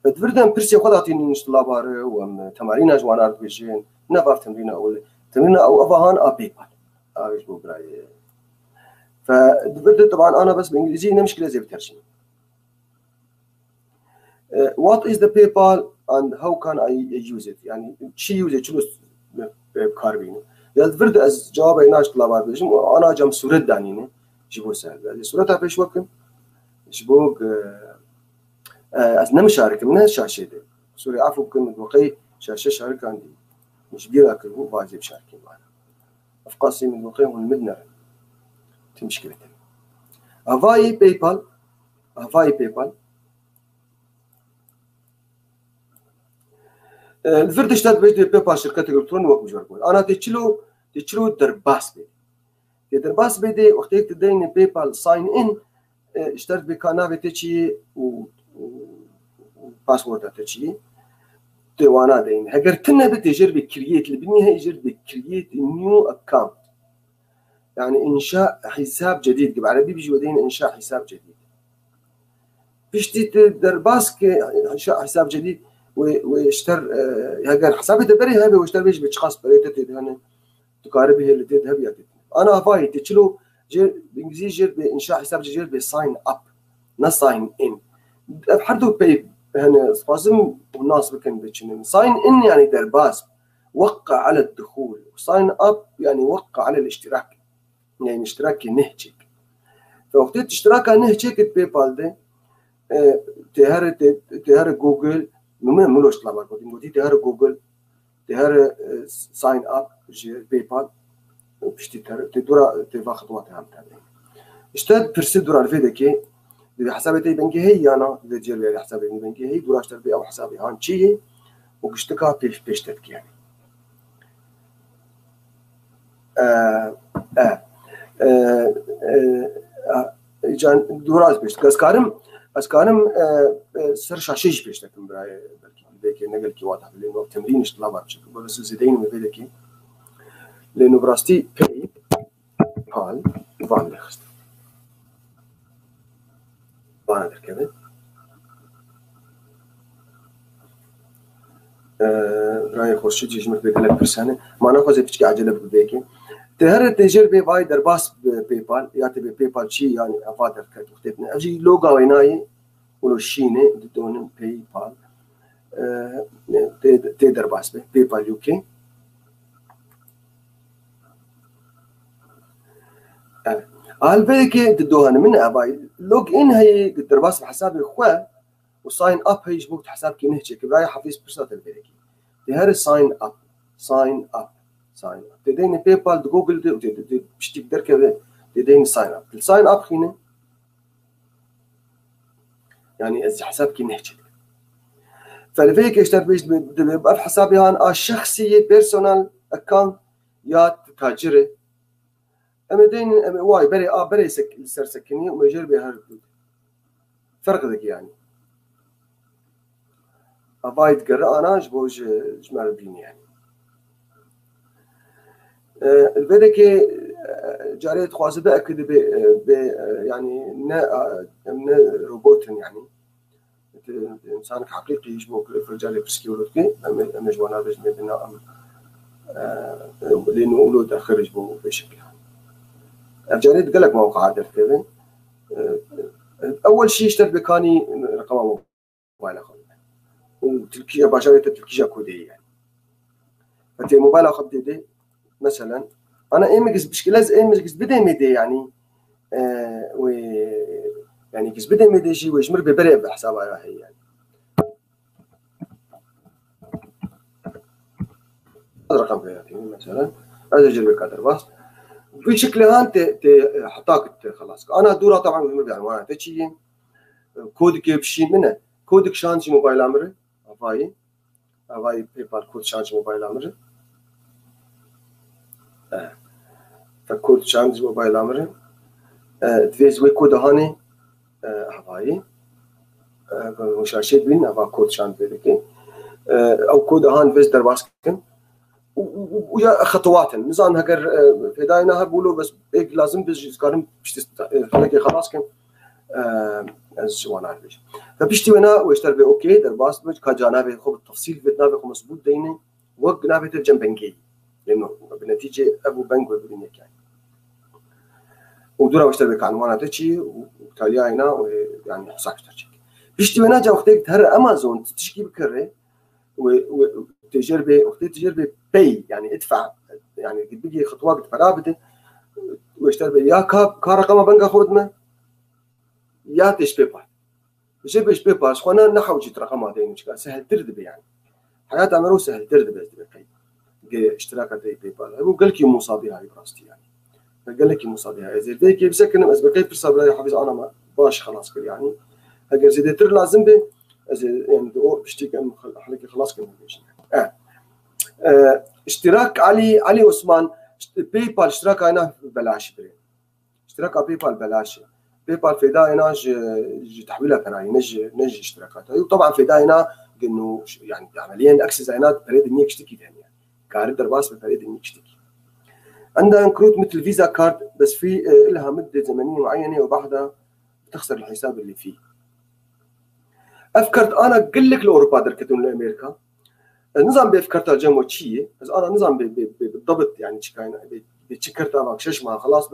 فتفردن برسي خداتي نشتلا بار وتمارين جوانات بيجين نفر تمرين او افهان ابيبال ايش بو براي فدفرد طبعا انا بس بالانجليزي مشكله زي بترجم what is the PayPal and how can I use it يعني شي use it شنو بكاربينه يدفرد از جواب يناش طلبات بيجم انا جم صورة دانينه جيبو سهل صورتها بيش وكم جيبوك از نمشارك من الشاشة دي سوري عفوا كنت وقي شاشة شارك عندي مش بيرا كلبو بازي بشاركين معنا افقاسي من وقي هون مدنر تمشكلة هافاي بايبال الفرد اشتغل بيجي بيبال شركة الكترون وقت مجرد انا تشلو درباس بدي وقت هيك تدين بيبال ساين ان اشترت بقناه تشي و باسورد تشي وانا دين هاجر كنا بتجرب كرييت البنيه يجرب كرييت نيو اكونت يعني انشاء حساب جديد بالعربي بيجي ودين انشاء حساب جديد بيشتي درباسك انشاء حساب جديد واشتر هاجر حسابي دبري هذا واشتر بيجي بتشخص بريتت هنا تقارب هي اللي تذهب يا انا فاي تشلو جير بالانجليزي جير بانشاء حساب جير بساين اب نا ساين ان بحردو باي هنا لازم والناس بكن بتشنن ساين ان يعني درباس وقع على الدخول وساين اب يعني وقع على الاشتراك يعني اشتراك نهجك فوقت اشتراك نهجك بايبال ده تهر جوجل مهم ملوش طلع ماركتينج ودي تهر جوجل تهر ساين اب جير بايبال بشتي تدورا تفا خطوات هم تابعين اشتاد برسل دورا الفيدكي بحسابتي بنكي هي انا دير بي حسابي بنكي هي دورا اشتر بي او حسابي هان شي وبشتكا بيش تدكي يعني جان دورا بيش كاسكارم بس كانم سر شاشيش بيش لكن براي بلكي نقل كي واضح لأنه تمرين طلابات بشكل بس زيدين مبيدكي لأنه براستي باي بال وفان لخست وانا دركبه براي خورشيد جمر بيقلك برسانه ما ناخذ فيك عجله ببيكي تهر تجربه باي درباس باي بال يا تبي باي بال شي يعني افادر كت وقتنا اجي لوغا ويناي ولو شينه دون باي بال تقدر باس باي بال يو كي البيكي تدوها من اباي لوج ان هي قدر باس بحسابي اخوه وساين اب هي جبوت حساب كي نهجي كبراي حفيز برسات البيكي تهر ساين اب ساين اب ساين اب تديني باي بال جوجل دي مش تقدر كذا تديني ساين اب الساين اب هنا يعني از حساب كي نهجي فالفيك اشتر بيش بيبقى بحسابي هان شخصيه بيرسونال اكونت يا تاجره اما دين واي بري سر سكني وما يجرب هالدود فرق ذاك يعني افايد قرا انا جبوج جمال بيني يعني الفيديك جاريت خوازه ده اكد ب يعني من روبوت يعني انسان حقيقي يجبو رجال برسكيولوتكي اما جوانا بجمع بنا لانه اولود اخر يجبو بشكل جاريت قال لك موقع عدل كذا اول شيء اشترك بكاني رقم موبايل اخذ وتركيا باشرت تركيا كودي يعني فانت موبايل اخذ دي مثلا انا ايمكس بشكل ايمكس بدي ميدي يعني و يعني كس بدي ميدي شيء ويجمر ببرئ بحسابها راهي يعني هذا رقم بياتي مثلا هذا جرب كادر بس في شكل هان حطاك خلاص انا دورة طبعا بعنوانات تشي كودك بشي منه كودك شانج موبايل امره افاي باي بال كود شانج موبايل امره فكود شانج موبايل امره تفيز وي كود هاني افاي مشاشد بين افا كود شانج بيدك او كود هان فيز درباسكن ويا خطوات نظام هكر في داينا بقولوا بس هيك لازم بس كارم خليك خلاص كان از وانا عارفش فبيشتي وانا واشتري اوكي درباس بج كجانبه خب التفصيل بدنا بكم مظبوط ديني وقنا بترجم بنكي لانه بالنتيجه ابو بنك وبنيك يعني ودورا واشتري عنوانات تشي وتالي هنا يعني حساب ترجم بيشتي وانا جا وقتك تهر امازون تشكي بكره وتجربه وقت تجربه باي يعني ادفع يعني بيجي خطوات فرابطه واشتري يا كرقم بنك خدمه يا تشبي بال جيبش بي باس خونا نحوجت رقمها دين مش سهل تردب يعني حياة عمرو سهل تردب بس اشتراك بي بال هو قال لك مصابي هاي براستي يعني قال لك مصابي هاي زي بيك بسكن اسبقي في صبر يا حبيبي انا ما باش خلاص كل يعني اگر زيد تر لازم به يعني بشتي حلقه خلاص كل اشتراك علي عثمان بي بال اشتراك انا ببلاش اشتراك بي بال بلاش باي بال في داينا تحويلها كراي نجي اشتراكات وطبعا في داينا انه يعني عمليا اكسس عينات بريد اني اشتكي يعني كارد درباس بريد اني اشتكي عندها كروت مثل فيزا كارد بس في لها مده زمنيه معينه وبعدها بتخسر الحساب اللي فيه افكرت انا قل لك لاوروبا دركتون لامريكا النظام بافكرتها جموتشيه بس انا نظام بالضبط يعني تشكاينا بتشكرتها ما كشش ما خلاص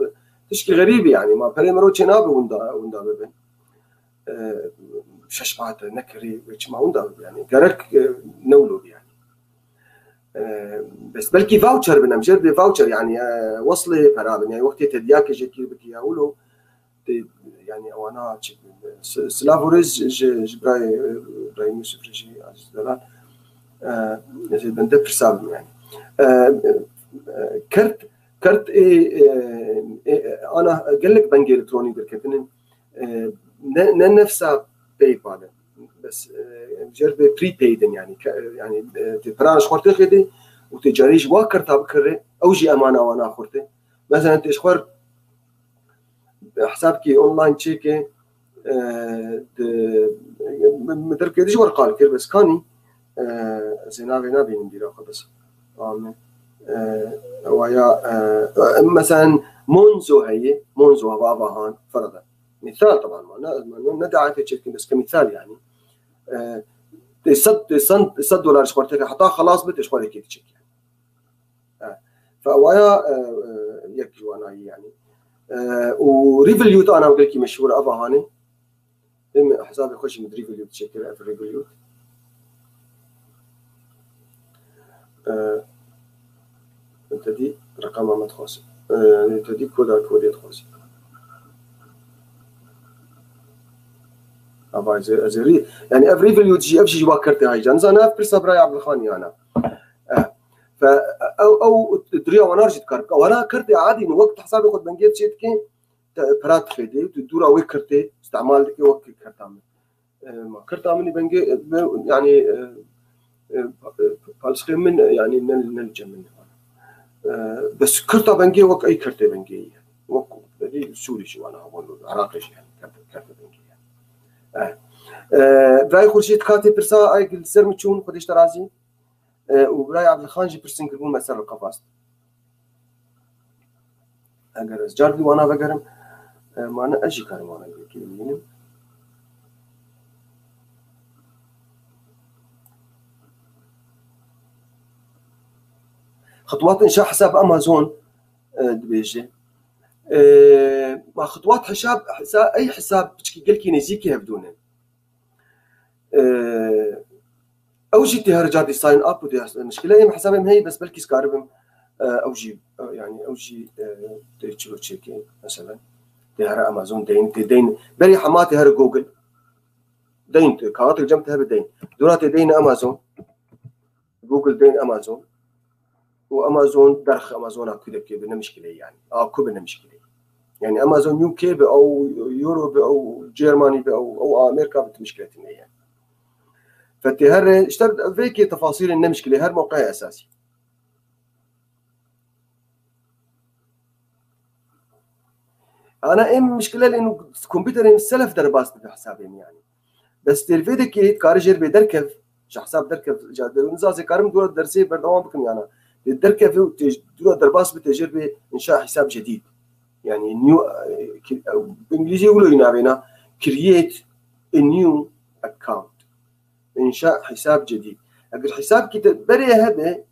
تشكي غريبه يعني ما بريمرو تشناب وندا ببن ششمات نكري وش ما وندا يعني قرك نولو يعني بس بلكي فاوتشر بنمجر بفاوتشر يعني وصلي فرابن يعني وقت تدياك جيكي بكي يقولوا يعني وانا سلافوريز جبراي يوسف رجي عزيز دلال زي بندب حساب يعني كرت انا قال لك بنك الكتروني بركتن نفسها باي بال بس جرب بري بايد يعني تبراش خورتي خدي وتجاريش واكرتها بكره او جي امانه وانا خورتي مثلا انت شخور حسابك اونلاين تشيكي مدرك يدش ورقال كير بس كاني زينابي نبي ندير بس ويا مثلا منذ باباهان فرضا مثال طبعا ما داعي تشكل بس كمثال يعني صد دولار شخورتك حتى خلاص بتشخورك تشكل فويا يك جوانا يعني وريفليوت انا بقول لك مشهور ابا هاني حسابي خوش من ريفليوت تشكل في ريفليوت انت دي رقم ما تخاص انت دي كود تخاص ابا زري يعني افري فيليو تجي افشي جوا كرتي هاي جانز انا في صبرا عبد الخاني انا ف او دريا وانا رجيت كرك وانا كرتي عادي من وقت حسابي خد بنجيت شيت كي برات خدي تدورا وي كرتي استعمال لك وقت كرتام ما كرتامني بنجي يعني فالسخي من يعني نلجم منه بس كرتا بنجي وقت اي كرتي بنجي وقت بدي سوري شو انا اقول عراقي يعني كرتي بنجي براي خورشيد كاتي برسا اي السر متشون خديش ترازي وبراي عبد الخان جي برسن كربون مسار القفاص اگر از جاردي وانا بقرم ما انا اجي كارم وانا كيلين خطوات انشاء حساب امازون دبيجي ما خطوات حساب اي حساب قال كي نزيكي هبدونه او جي تهرجاتي ساين اب ودي المشكله هي حسابهم هي بس بلكي سكاربهم او جي يعني او جي تشلو تشيكي مثلا تهر امازون دين بري حماتي هر جوجل دين كانت جمتها بدين دولات دين امازون جوجل دين امازون وامازون درخ امازون كده كده مشكله يعني كوبنا مشكله يعني امازون يو كي او يوروب او جيرماني او امريكا بتمشكلتنا يعني فتهر اشترط فيكي تفاصيل ان مشكله هر موقع اساسي انا مشكله لانه الكمبيوتر السلف درباس في حسابين يعني بس تلفيدك كارجر بدركف ش حساب دركف جاد نزازي كارم دور درسي بردوام بكم يعني الدركف دور درباس بتجربه انشاء حساب جديد يعني نيو بالانجليزي يقولوا هنا بينا create a new account انشاء حساب جديد اگر حساب كي بري هبه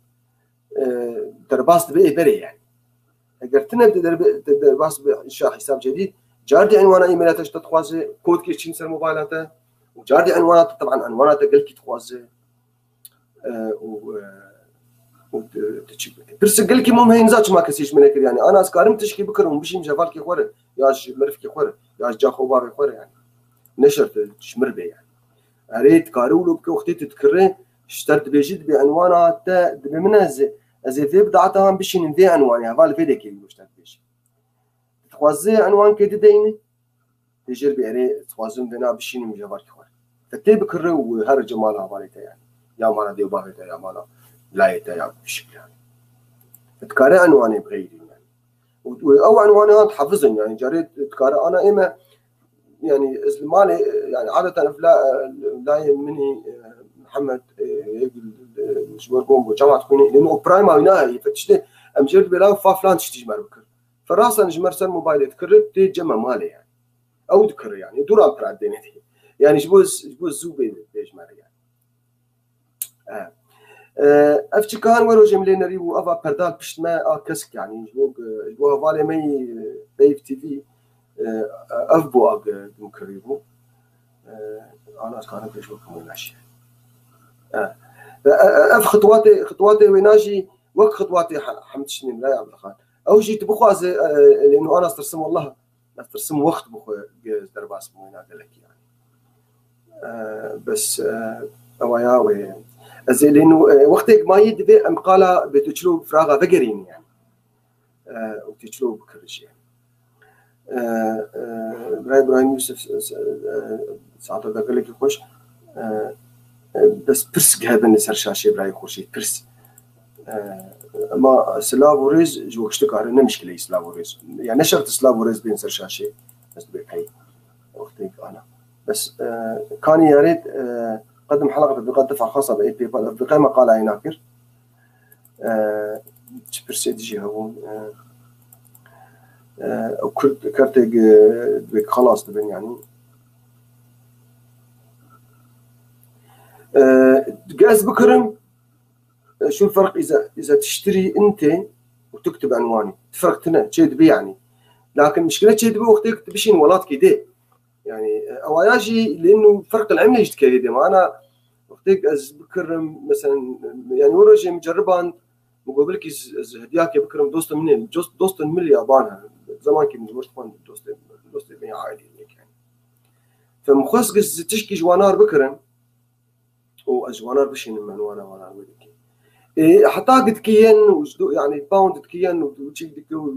درباس بري يعني اگر تنبدا درباس بانشاء حساب جديد جاردي عنوان ايميلاتك تتخوازي كود كي تشين سر موبايلاته وجاردي عنوانات طبعا عنوانات قال كي تخوازي برس قال كي مهم هينزاتش ما كسيش منك يعني انا اسكارم تشكي بكرم بشي مجفال كي خور يا مرف كي خور يا جا خوبار خور يعني نشرت شمر بي يعني اريد كارولو بك وقتي تذكرين اشترت بيجد بعنوانات بمنازه ازي في بدعتها بشي ندي عنوان هذا الفيديو كي اشترت بيجي تخوازي عنوان كي تديني تجربي اري تخوازم بنا بشي مجفال كي خور فتي بكره وهر جمالها باليته يعني يا مانا دي باهته يا مانا لا يتياب بشكل يعني تكاري عنواني بغيري يعني او عنوانات حفظن يعني جريت تكاري انا اما يعني مالي يعني عاده لا مني محمد مش مرقوم بجامعه تكوني لانه برايمري ناهي فتشتي امجرد بلا فلان تشتي مركر فراسا نجمر سن موبايل تكرت تجمع مالي يعني او تكر يعني دورا برا دينتي يعني جبوز زوبي بيجمر يعني افتي كان ورو جملينري وافا بردال بشت ما كسك يعني جو فالي مي بيف تي في افبو اق مكريبو انا كان كيش بكم ماشي اف خطواتي ويناجي وك خطواتي حمتشني لا يا عبد الخان او جيت بخواز لانه انا استرسم والله استرسم وقت بخو درباس وين قال لك يعني بس اويا زي لانه وقتك ما يدبي مقاله بتشلو فراغه فقرين يعني وتشلو بكرش يعني ابراهيم يوسف ساعات قال لك خوش بس برس هذا نسر شاشه ابراهيم خورشيد برس ما سلافوريز جو اشتكى على مشكله سلافوريز يعني نشرت سلافوريز بين سر شاشه بس بحي وقتك انا بس كان يا ريت قدم حلقه تطبيقات دفع خاصه باي بي بال اصدقائي مقال هناكر برسيدجي هون او كرتك خلاص تبين يعني جاز بكرم. شو الفرق اذا تشتري انت وتكتب عنواني تفرق تنا تشيد بي يعني، لكن مشكله تشيد بي وقتك تبشين ولات كده يعني اواياجي لانه فرق العمله يجي كده ما انا وقتك از بكرم مثلا يعني ورجي مجربان مقابلك هدياك بكرم دوست من اليابان زمان كي من ورثمان دوست بين عادي يعني فمخصص تشكي جوانار بكرم وجوانار بشين من وانا ودك حتى قد كيان يعني باوند كيان وتشي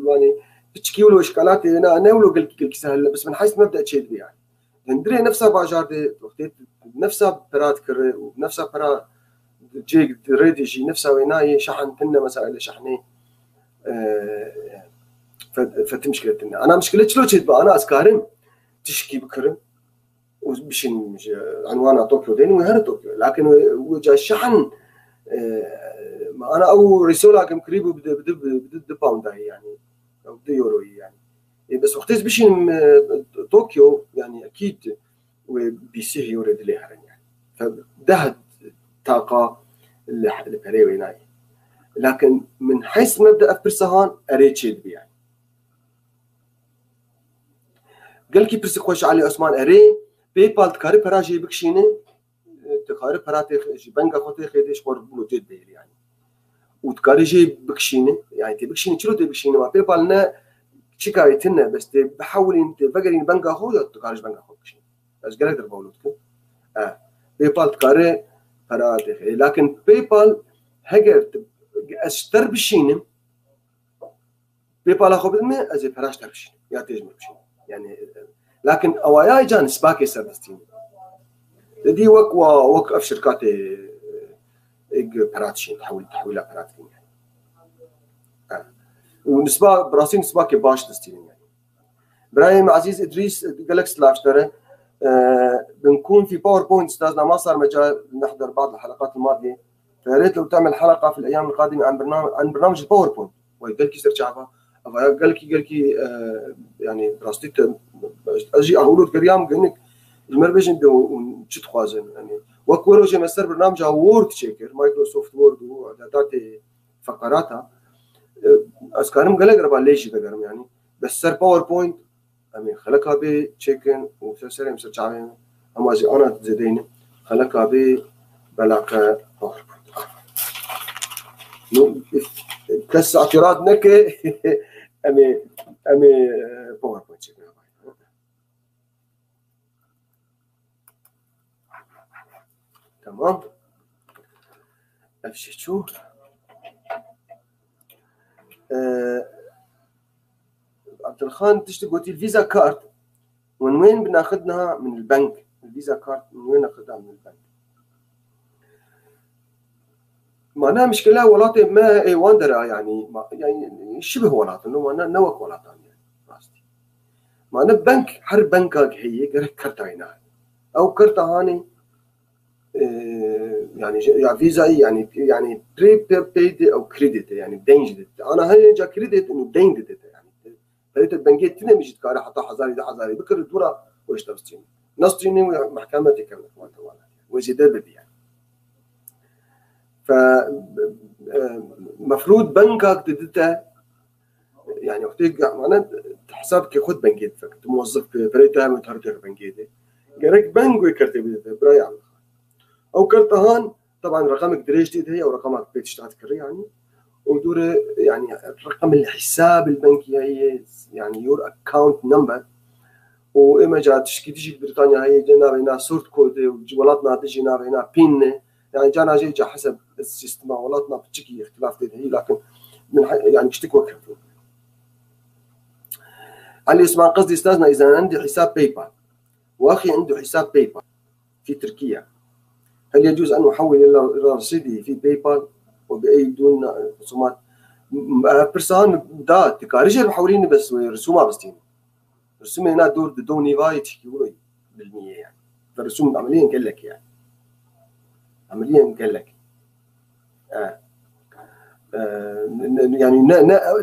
يعني تشكي له اشكالات انا ولو قلت سهل بس من حيث مبدا تشيد يعني ندري نفسها باجار دي نفسها برات كر ونفسها برا جيك ريدي جي نفسها ويناي شحن تنا مسائل شحني فتمشكلتنا انا مشكلتي شلون تشيد انا اسكارم تشكي بكرم وبشين عنوانها طوكيو دين وهر طوكيو لكن وجا الشحن ما انا او رساله كم قريب بد باوند يعني او بد يورو يعني بس وقتاش بشين طوكيو يعني اكيد وبيسيه يورد لها يعني فده طاقه اللي بريوي ناي لكن من حيث مبدا افرسهان اريتشيد يعني قال كي برسك خوش علي عثمان اري باي بال تكاري براجي بكشينه تكاري براتي بنكا خوتي خيدش بور بلوتيد بير يعني وتكاري جي بكشينه يعني تي بكشينه شلو تي بكشينه ما باي بالنا شكايتنا بس بحاول انت فقرين بنكا خو يا تكاري بنكا خو بكشينه بس قال اقدر بقولتكم باي بال تكاري براتي لكن باي بال هجر اشتر بشينه باي بال اخو بدمه ازي براش تربشينه يا تيجمر بشينه يعني لكن اوايا جان سباكي سرستين دي وك اف شركات براتشين تحويل براتين يعني ونسبه براسين سباكي باش تستين يعني ابراهيم عزيز ادريس جالكس لافشتره بنكون في باوربوينت استاذنا ما صار مجال نحضر بعض الحلقات الماضيه فيا ريت لو تعمل حلقه في الايام القادمه عن برنامج الباوربوينت وقال لك سرچافا قال لك يعني براستيت اجي اقول لك اليوم قالك المربجن دو تشت خوازن يعني وكورو جي مستر برنامج وورد تشيكر مايكروسوفت وورد واعدادات فقراتها اسكارم قال لك ربا ليش دغرم يعني بس سر باوربوينت امين خلقها بي تشيكن وسرسرم سرچاوين اما زي انا زدين خلقها بي بلاقه باوربوينت نو كس اعتراض نك امي باوربوينت تمام افشي شو عبد الخان تشتي قلتي الفيزا كارت من وين بناخذها من البنك الفيزا كارت من وين ناخذها من البنك معناها مشكلة ولاطي ما اي واندرا يعني شبه ولاط انه معناها نوك ولاطان يعني راستي معناها بنك حرب بنكك هي كرتا هنا او كرتا هاني يعني فيزا يعني بريبيد او كريديت يعني بدينجدت انا هي جا كريديت انه بدينجدت يعني فريت البنكيت تنا مش تكاري حتى حزاري بكر الدورة وش تفستين نصتيني محكمتي كمان وزيدا بدي يعني فمفروض بنكك تدتا يعني وقتك معناه حسابك ياخذ بنكيت فكنت موظف بريتها متهرجر بنكيتي قالك بنك ويكرتي بدتا براي او كرتهان طبعا رقمك دريجتي هي او رقمك بيت اشتغلت كري يعني ودور يعني رقم الحساب البنكي هي يعني يور اكاونت نمبر واما جات تشكي بريطانيا هي جينا بينا سورت كود وجوالاتنا تجينا بينا بين يعني جانا جا حسب السيستم ولاتنا بتشكي اختلاف هي لكن من يعني تشتكوا كيف علي اسمع قصدي استاذنا اذا عندي حساب باي بال واخي عنده حساب باي بال في تركيا هل يجوز ان احول الى رصيدي في باي بال وباي دون رسومات برسان دا تكاريجر محولين بس رسومات بستين رسوم هنا دور دوني وايد تشكي بالمية يعني. فالرسوم عمليا قال لك يعني عمليا قال لك يعني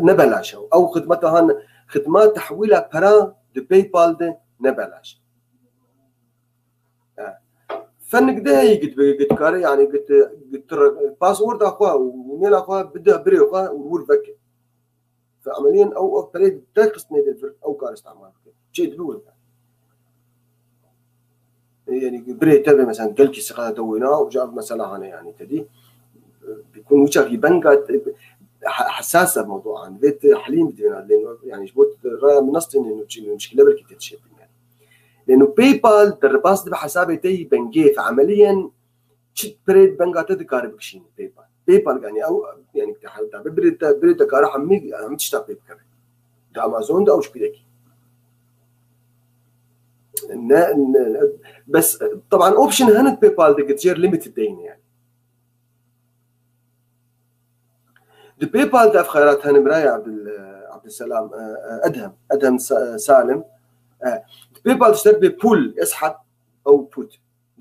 نبلاش او خدمتها خدمات تحويلها برا دو باي بال ده نبلاش. فنقدر قد كاري يعني قد باسورد اخوها وميل اخوها بده بري اخوها ورور بك. فعمليا او بريد تخص نيدل او كار استعمال شيء دلول يعني بري تبع مثلا قلكي سقاطه دوينا وجاب مثلا هنا يعني تدي بيكون وجهك يبنقى حساسه بموضوع عن بيت حليم بدنا لانه يعني جبت راي منصتين انه المشكله بركي تتشابه يعني لانه باي بال درباس دي بحسابي تي بنجي فعمليا شت بريد بنقى تذكر بكشين باي بال يعني او يعني تحاول بريد كاره حمي عم تشتغل بكره ده امازون ده او شو بدك بس طبعا اوبشن هنت باي بال دي كتير ليميتد دين يعني دي باي بال ده في خيارات هاني مرايا عبد السلام ادهم سالم باي بال تشتغل ببول اسحب او بوت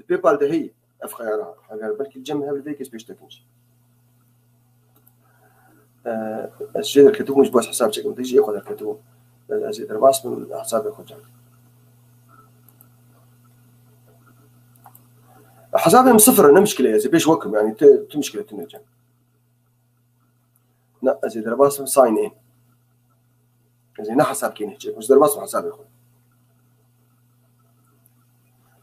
باي بال ده هي في خيارات بلكي الجمع هذا فيكس بيشتكنش الشيء الكتوب مش بس حساب شكل تيجي ياخذ الكتوب ازيد الراس من حساب ياخذ حسابي من صفر انا مشكله يا زي بيش وكم يعني مشكله تنجم لا ازيد الراس من ساين ان زين حساب كاين هيك مش الراس حساب ياخذ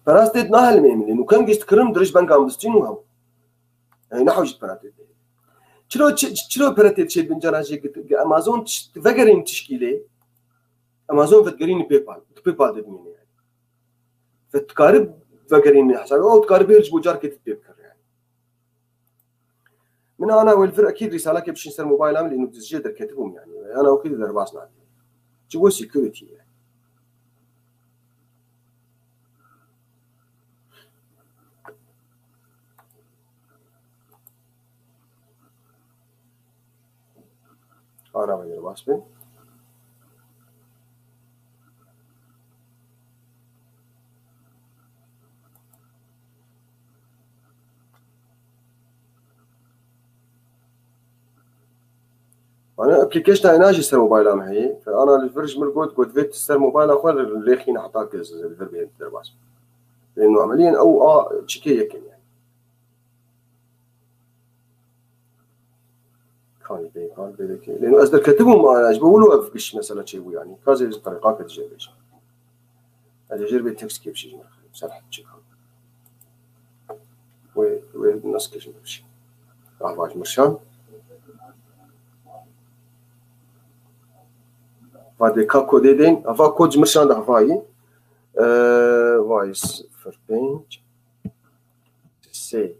فراس تيت ناهل ميم لانه كان جيست كرم درج بنك ام دستين وهم يعني نحوج براتيت شلو براتيت شي بنجراجي امازون تفكرين تشكيله امازون فتقرين باي بال دبنين يعني فتقارب فكرين حسابي او تقارب يرجبوا جارك تبكر يعني من انا والفرق اكيد رساله كيف باش نسال موبايل عامل انه تسجيل كاتبهم يعني انا وكذا درباسنا جوا سيكوريتي يعني انا وين درباسبي انا ابلكيشن انا ناجي سر موبايل معي فانا الفرج من قلت فيت سر موبايل اخر اللي خينا حطاك الفربي درباس لانه عمليا او تشكي يمكن يعني خالي بيك لانه اصدر كتبهم انا بقولوا افكش مثلا شيء يعني كذا الطريقه كتجربش تجربه تكست كيف شيء صراحه تشيك والناس كيف نمشي راح مرشان بعد كاكو ديدين افا كود مرشان ده هفاي فايس فور بينج سي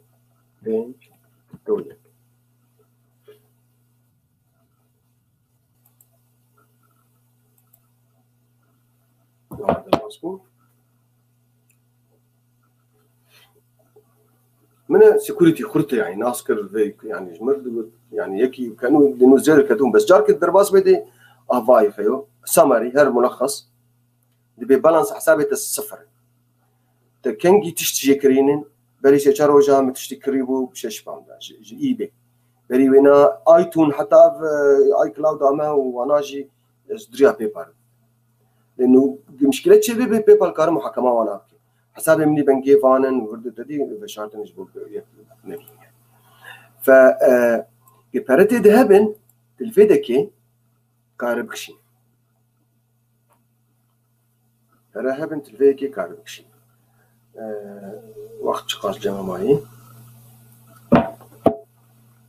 بينج دولك هذا مظبوط من سيكوريتي خرطة يعني ناسكر فيك يعني جمر يعني يكي كانوا لانه زي كدوم بس جارك الدرباس بدي افاي خيو سمري هر ملخص دي بالانس حسابي الصفر تكنجي تشتي كرينين بري شهر وجا متشتي كريبو بشش باوند اي بي بري وينا ايتون حتى اي كلاود اما وناجي ازدريا بيبر لانه مشكله شيء بيبال كار محاكمه وانا حسابي مني بنجي فانن ورد تدي بشارت نجبو نبي ف بيبرتي ذهبن الفيدكي كاربكشي رهبن تلفيكي كاربكشي وقت شقاش جمع معي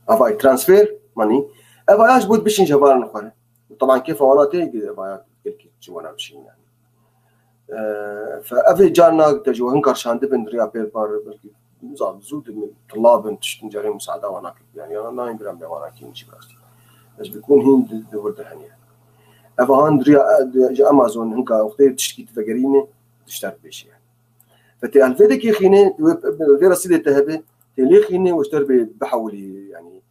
افاي ترانسفير ماني افاياش بود بشين جبار نخوره طبعا كيف وانا تيجي افايات كلكي جوانا بشين يعني فافي جارنا تجو هنكر شاند بن ريا بيبر بلكي نظام زود من طلاب تشتنجري مساعده وانا يعني انا 9 جرام وانا كينشي براستي بس بيكون هين دورد هني افا هندريا امازون هنكا وقتي تشتكي تفكريني تشترك بشي يعني فتي الفيدك يخيني غير سيدي تهبه تلي خيني واشتري بحولي يعني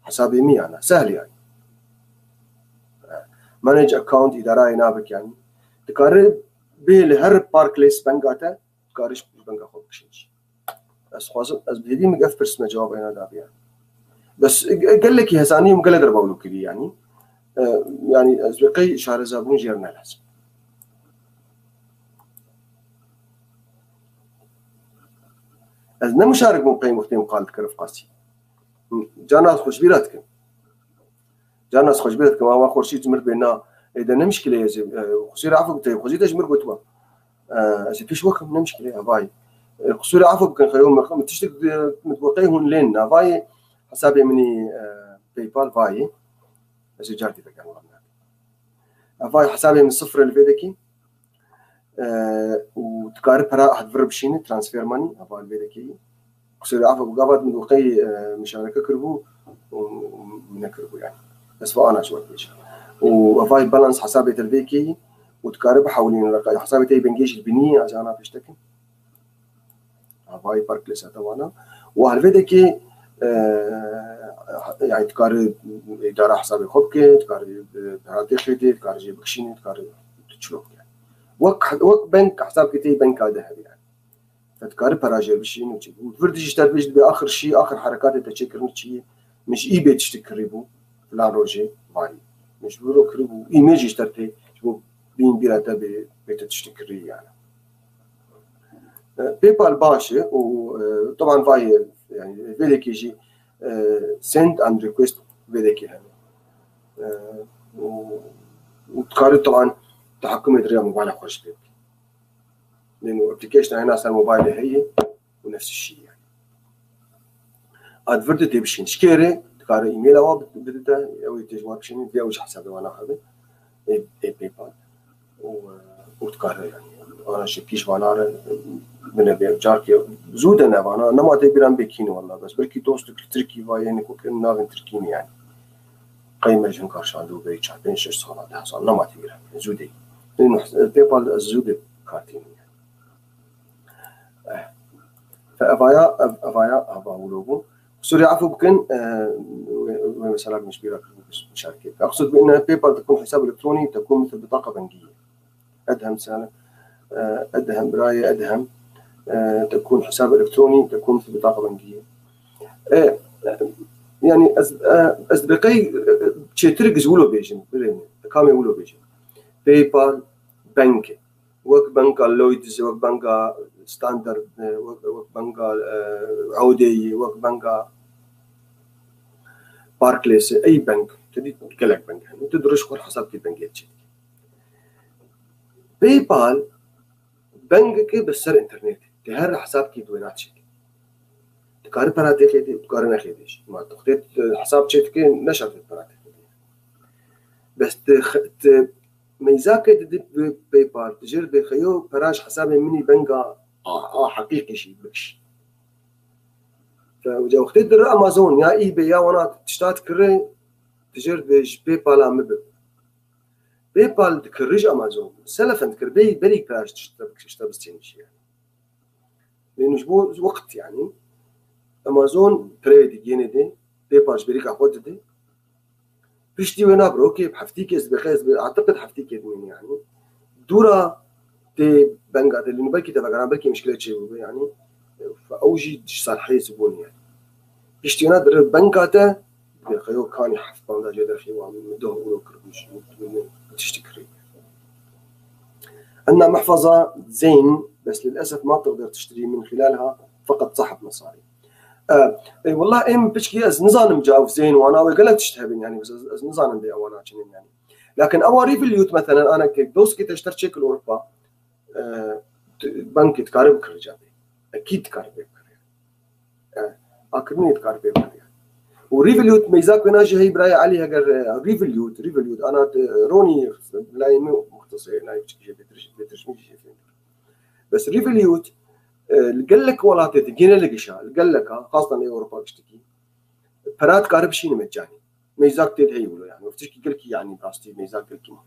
حسابي مي انا سهل يعني مانج اكونت اداره ينابك يعني تقارب به لهر باركليس بنكاتا تقارش بنكا خو بشينش بس خاصة از بهدي مقف برس ما جواب انا دابيا بس قال لك هزاني وقال دربا ولو كذي يعني يعني ازبقي شهر زابون جيرنا لازم از نمشارك مقيم وقتين قالت كرف قاسي جانا خوش بيراتكم جانا خوش بيراتكم ما خورشي تمر بينا اذا نمشكله يا زي خسير عفوا تي خزيت اجمر قتوا از فيش وقت نمشكله باي خسير عفوا كان خيوم تشتك متوقعين لين باي حسابي مني باي بال باي از جارتي فكان والله باي حسابي من صفر الفيدكي وتقارب برا هتفرب شيني ترانسفير ماني باي الفيدكي خسير عفوا قابد متوقعي مشاركه كربو ومن كربو يعني بس فانا شوي بيش وفاي بالانس حسابي تلفيكي وتقارب حوالين حسابي تي بنجيش البنيه عشان انا بشتكي فاي باركليس توانا وهالفيدكي يعني تقارب اداره حسابي خوبكي تقارب براتي خيتي تقارب جيبكشيني تقارب تشلوك يعني وك بنك حسابك تي بنك هذا يعني فتقارب براجر بشين وتفردي اشتغل بيش باخر شيء اخر حركات تشكر شيء مش اي بيت تشتكريبو لا روجي فاي مش بيرو كريبو ايميج اشترتي شو بين بيراتا بيت تشتكري يعني باي بال باشا وطبعا فاي يعني فيديك يجي سند اند ريكويست فيديك يعني وتقارب طبعا تحكم يدري موبايل خوش بيك لانه ابلكيشن هنا صار موبايل هي ونفس الشيء يعني ادفرت تبشين شكيري تقارب ايميل او بدتا او تجواب شنو في اوج حسابي وانا هذا اي باي بال وتقارب يعني انا شكيش وانا من بيرجاكي زود انا ما تبيران بكين والله بس بركي دوست تركي وايني كوكن ناغن تركيني يعني قيمه جن كارشان دو بي تشابين شش صالات حصل ما تبيران زودي لانه باي بال زود كارتين يعني فافايا ولوجو سوري عفوا بكن مثلا مش بيراك مشاركه اقصد بان باي بال تكون حساب الكتروني تكون مثل بطاقه بنكيه ادهم سنه ادهم برايه ادهم تكون حساب الكتروني تكون مثل بطاقه بنكيه يعني اصدقائي تشترك زولو بيجن كامي ولو بيجن باي بال بنك وك بنك لويدز وك بنك ستاندرد وك بنك عودي وك بنك باركليس اي بنك تدي كلك بنك يعني تدرش كل حساب كي بنك يتشي باي بال بنك بسر انترنت تهر حساب كي دوينات شي تقارن براتي خيدي تقارن خيديش ما تخطيت حساب شيتك نشرت براتي بس ميزاك تدي باي بال تجربه خيو براش حسابي مني بنكا حقيقي شي بكش فوجا وقت در امازون يا اي بي يا وانا تشتات كري تجربه باي بال عم باي بال تكرج امازون سلفا تكر بري براش تشتبستين شي يعني لانه جبو وقت يعني امازون بريد جينيدي باي بال بريك اخوت دي بيشتي وينا بروكي بحفتيك بخيز اعتقد حفتيك يعني دورا تي بنكا اللي بركي تفكران بركي مشكله شيء يعني فاوجي صالحي زبون يعني بيشتينا در بنكاتا خيو كان يحف باندا جدا خيو عم مدوه ولو كربوش تشتكري عندنا محفظه زين بس للاسف ما تقدر تشتري من خلالها فقط سحب مصاري والله ام بشكي از نظام مجاوب زين وانا قلت تشتهبن يعني بس از نظام دي وانا يعني لكن اواري في اليوت مثلا انا دوس كي تشتري شكل اوروبا بنك تقارب كرجابي اكيد تقارب اكرمني تقارب وريفليوت ميزاك ناجي هي براي علي هاجر ريفليوت انا روني لا مختص هنا بشكي بترش مش بس ريفليوت قال لك ولاتي تجينا لقشا قال لك خاصه في اوروبا بشتكي برات قارب شيء مجاني ميزاك تدعي له يعني وفتشكي قال لك يعني براستي ميزاك قال لك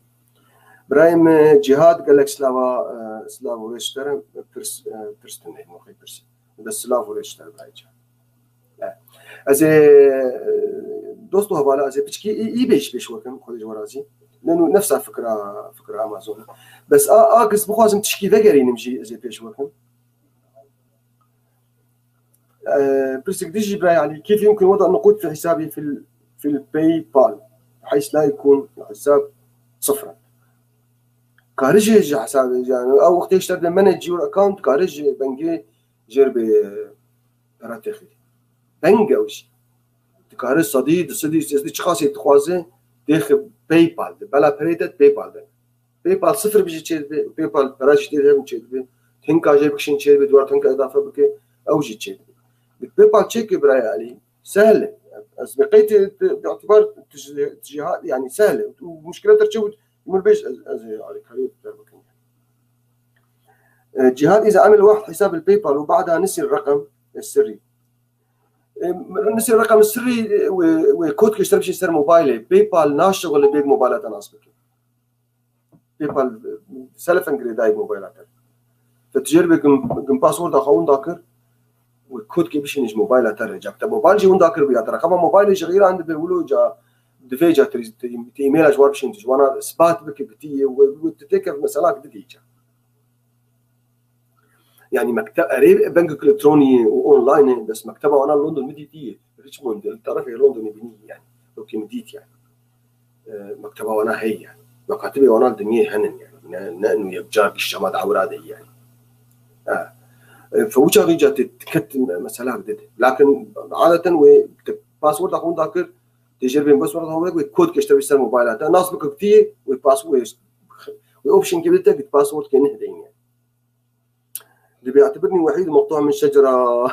برايم جهاد قال لك سلاف وريشتر برستن مو خي برس بس سلاف وريشتر برايج از دوستو حواله از بچکی ای بیش وکم خودش ورازی لانه نفس فكره امازون. بس اقص بخوازم تشكي ذكري نمشي زي بيش وكم برسك ديجي براي يعني كيف يمكن وضع النقود في حسابي في الباي بال بحيث لا يكون الحساب صفرا. كارج حسابي يعني او وقت اشتغل مانج يور اكونت كارج بنجي جربي راتخي بنجا وشي كارج صديد خاصي تخوازي داخل باي بال بلا بريدت باي بال صفر بيجي تشيل باي بال براش تيهم تشيل تنكا جايبك شين تشيل دوار تنكا اضافه بك او جي تشيل باي بال تشيك براي علي سهله بقيت باعتبار تجهات يعني سهله ومشكله ترجو من بيش على كريم جهاد اذا عمل واحد حساب الباي بال وبعدها نسي الرقم السري وكود كيشتري باش يصير موبايلي باي بال ناشغل ولا بيك موبايلات انا اصبك باي بال سلف انجريداي موبايلات فتجربي كم باسورد اخون ذاكر وكود كي باش نج موبايلات رجع موبايل جي ذاكر بيا ترى خما موبايل صغير عند بيقولوا جا دفيجا ايميل اجوار باش نج وانا اثبات بك بتي وتتذكر مسألة دقيقه يعني مكتب قريب بنك الكتروني واونلاين بس مكتبه وانا لندن مديتيه ريتشموند الطرف لندن يبنيه يعني اوكي مديت يعني مكتبه وانا هي يعني مكاتبي وانا الدنيا هنن يعني لانه يبجار الشمال اوراد يعني فوجا رجع تكت مساله جديده لكن عاده باسورد اكون ذاكر تجربه باسورد هو كود كشتري بس موبايلات ناس بك كتير والباسورد واوبشن كبيرتك باسورد كنهدين يعني اللي بيعتبرني وحيد مقطوع من شجره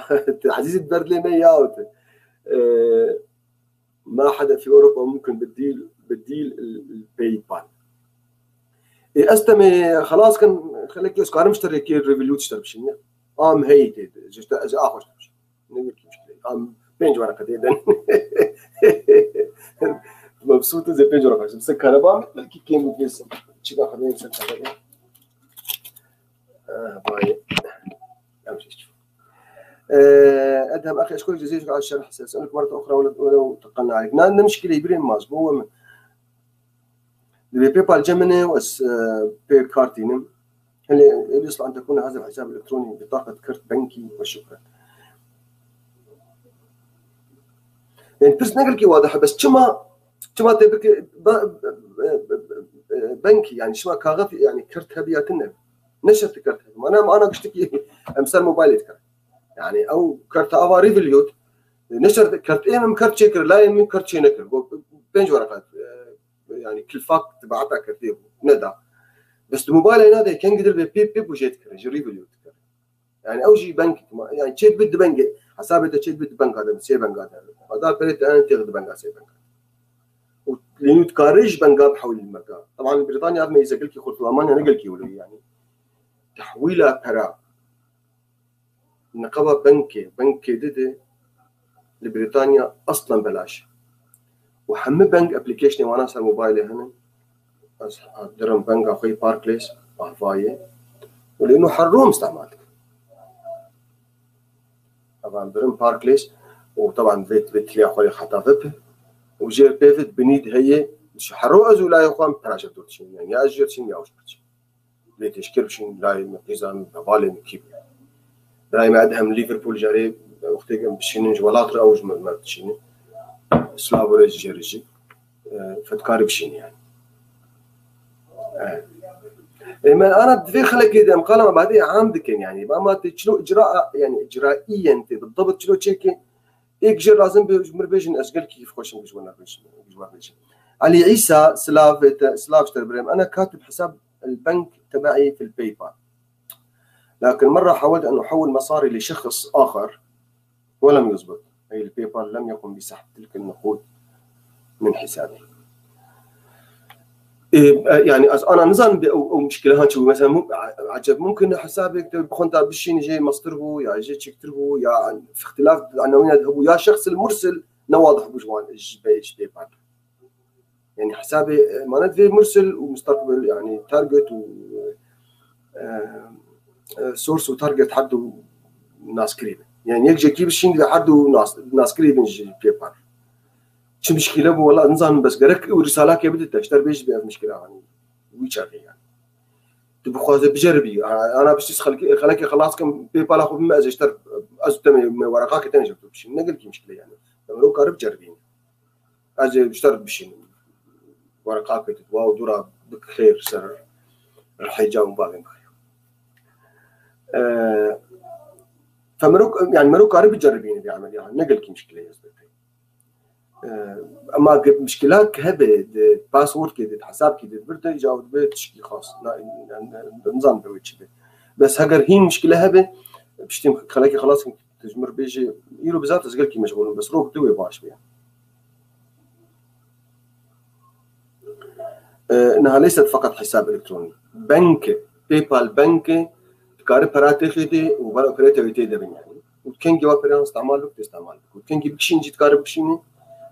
عزيز البرد لي مياوت ما حدا في اوروبا ممكن بديل الباي بال استمي خلاص كان خليك يسكر مشتري كي ريفيليو تشتري بشنو هي جت اخر نقول مشكله بينج ورقه ديدن مبسوط زي بينج ورقه بس كهرباء مثل كي كيم بيس تشيكا خلينا نسال باي ادهم اخي اشكرك جزيلا على الشرح ساسالك مره اخرى ولو تقلنا عليك مشكله يبرين ماس هو باي بال جيميني وس باي كارتينم اللي يصلح ان تكون هذا الحساب الالكتروني بطاقه كرت بنكي وشكرا. يعني بس نقلكي واضحه بس كما تبك بنكي يعني شما كاغث يعني كرت هبياتنا نشرت كرت انا قشتكي امثال موبايل كرت يعني او كرت افا ريفيليوت نشرت كرت من كرت شكر لا يمين كرت شينكر بينج ورقات يعني كل فاك تبعتها كرتيب ندى بس الموبايل هذا كان قدر بيب وجيت كر ريفيليوت يعني او جي بنك يعني تشيت بد بنك حسابته تشيت بد بنك هذا سي بنك هذا بريت انا تاخذ بنك سي بنك لانه تكارج بنك بحول المكان طبعا بريطانيا ما يزقلك يخط المانيا نقلك ولا يعني تحويلها برا نقبه بنك دده لبريطانيا اصلا بلاش وحمل بنك ابلكيشن وانا صار موبايلي هنا درم بنك اخوي باركليس هاي ولانه حروم استعمالك طبعا درم باركليس وطبعا بيت لي اخوي خطافته وجير بيفت بنيد هي مش حرو ازو لا يقام براشر دوتشين يعني اجر شين ياوش لي تشكيل شين لا ميزان بالين كيب راي ما ادهم ليفربول جاري وقت كان بشين جوالات اوج ما تشين سلافوريج جيرجي فتكاري بشين يعني ما انا في خلك كده مقالمه بعدين عندك يعني ما شنو اجراء يعني اجرائيا انت بالضبط شنو تشيكي يجي لازم بيجن اسجل كيف خوش بيجونا بيجن علي عيسى سلاف تربريم انا كاتب حساب البنك تبعي في الباي بال لكن مره حاولت ان احول مصاري لشخص اخر ولم يزبط اي الباي بال لم يقم بسحب تلك النقود من حسابي يعني انا نظام او مشكله هان شو مثلا عجب ممكن حسابك بخونت بشين جاي مصدره يا جاي تشكتره يا في اختلاف العناوين هو يا شخص المرسل نواضح بجوان ايش باي بال يعني حسابي معناته في مرسل ومستقبل يعني تارجت و سورس وتارجت حده ناس قريبه يعني يجي كيف شين حده ناس قريبين باي بال شو مشكلة والله نظام بس قرك ورسالة كي بدت اشتر بيش بيها مشكلة يعني ويشارك يعني تبغى خذ بجربي أنا بس خلك خلاص كم بيبال أخذ ما أجي اشتر أزتم ورقات تاني جبت بشين نقل كي مشكلة يعني لو قارب جربين أجي اشتر بشين ورقات تتوا ودورا بخير سر راح يجاوب بعدين بخير فمروك يعني مروك قارب جربين بيعمل يعني نقل كي مشكلة يزبط اما مشكلات هبه باسورد كده حساب كده برده يجاوب به تشكيل خاص نظام بوجه بس هجر هي مشكله هبه بشتم خلاكي خلاص تجمر بيجي يرو بذات ازقل كي مشغول بس روح دوي باش بيها انها ليست فقط حساب الكتروني بنك بيبال بنك تقارب براتخيتي وبلا اوبريتوريتي دبن يعني وكان جواب بريان استعمال استعمال وكان جيب كشين جيت قارب كشيني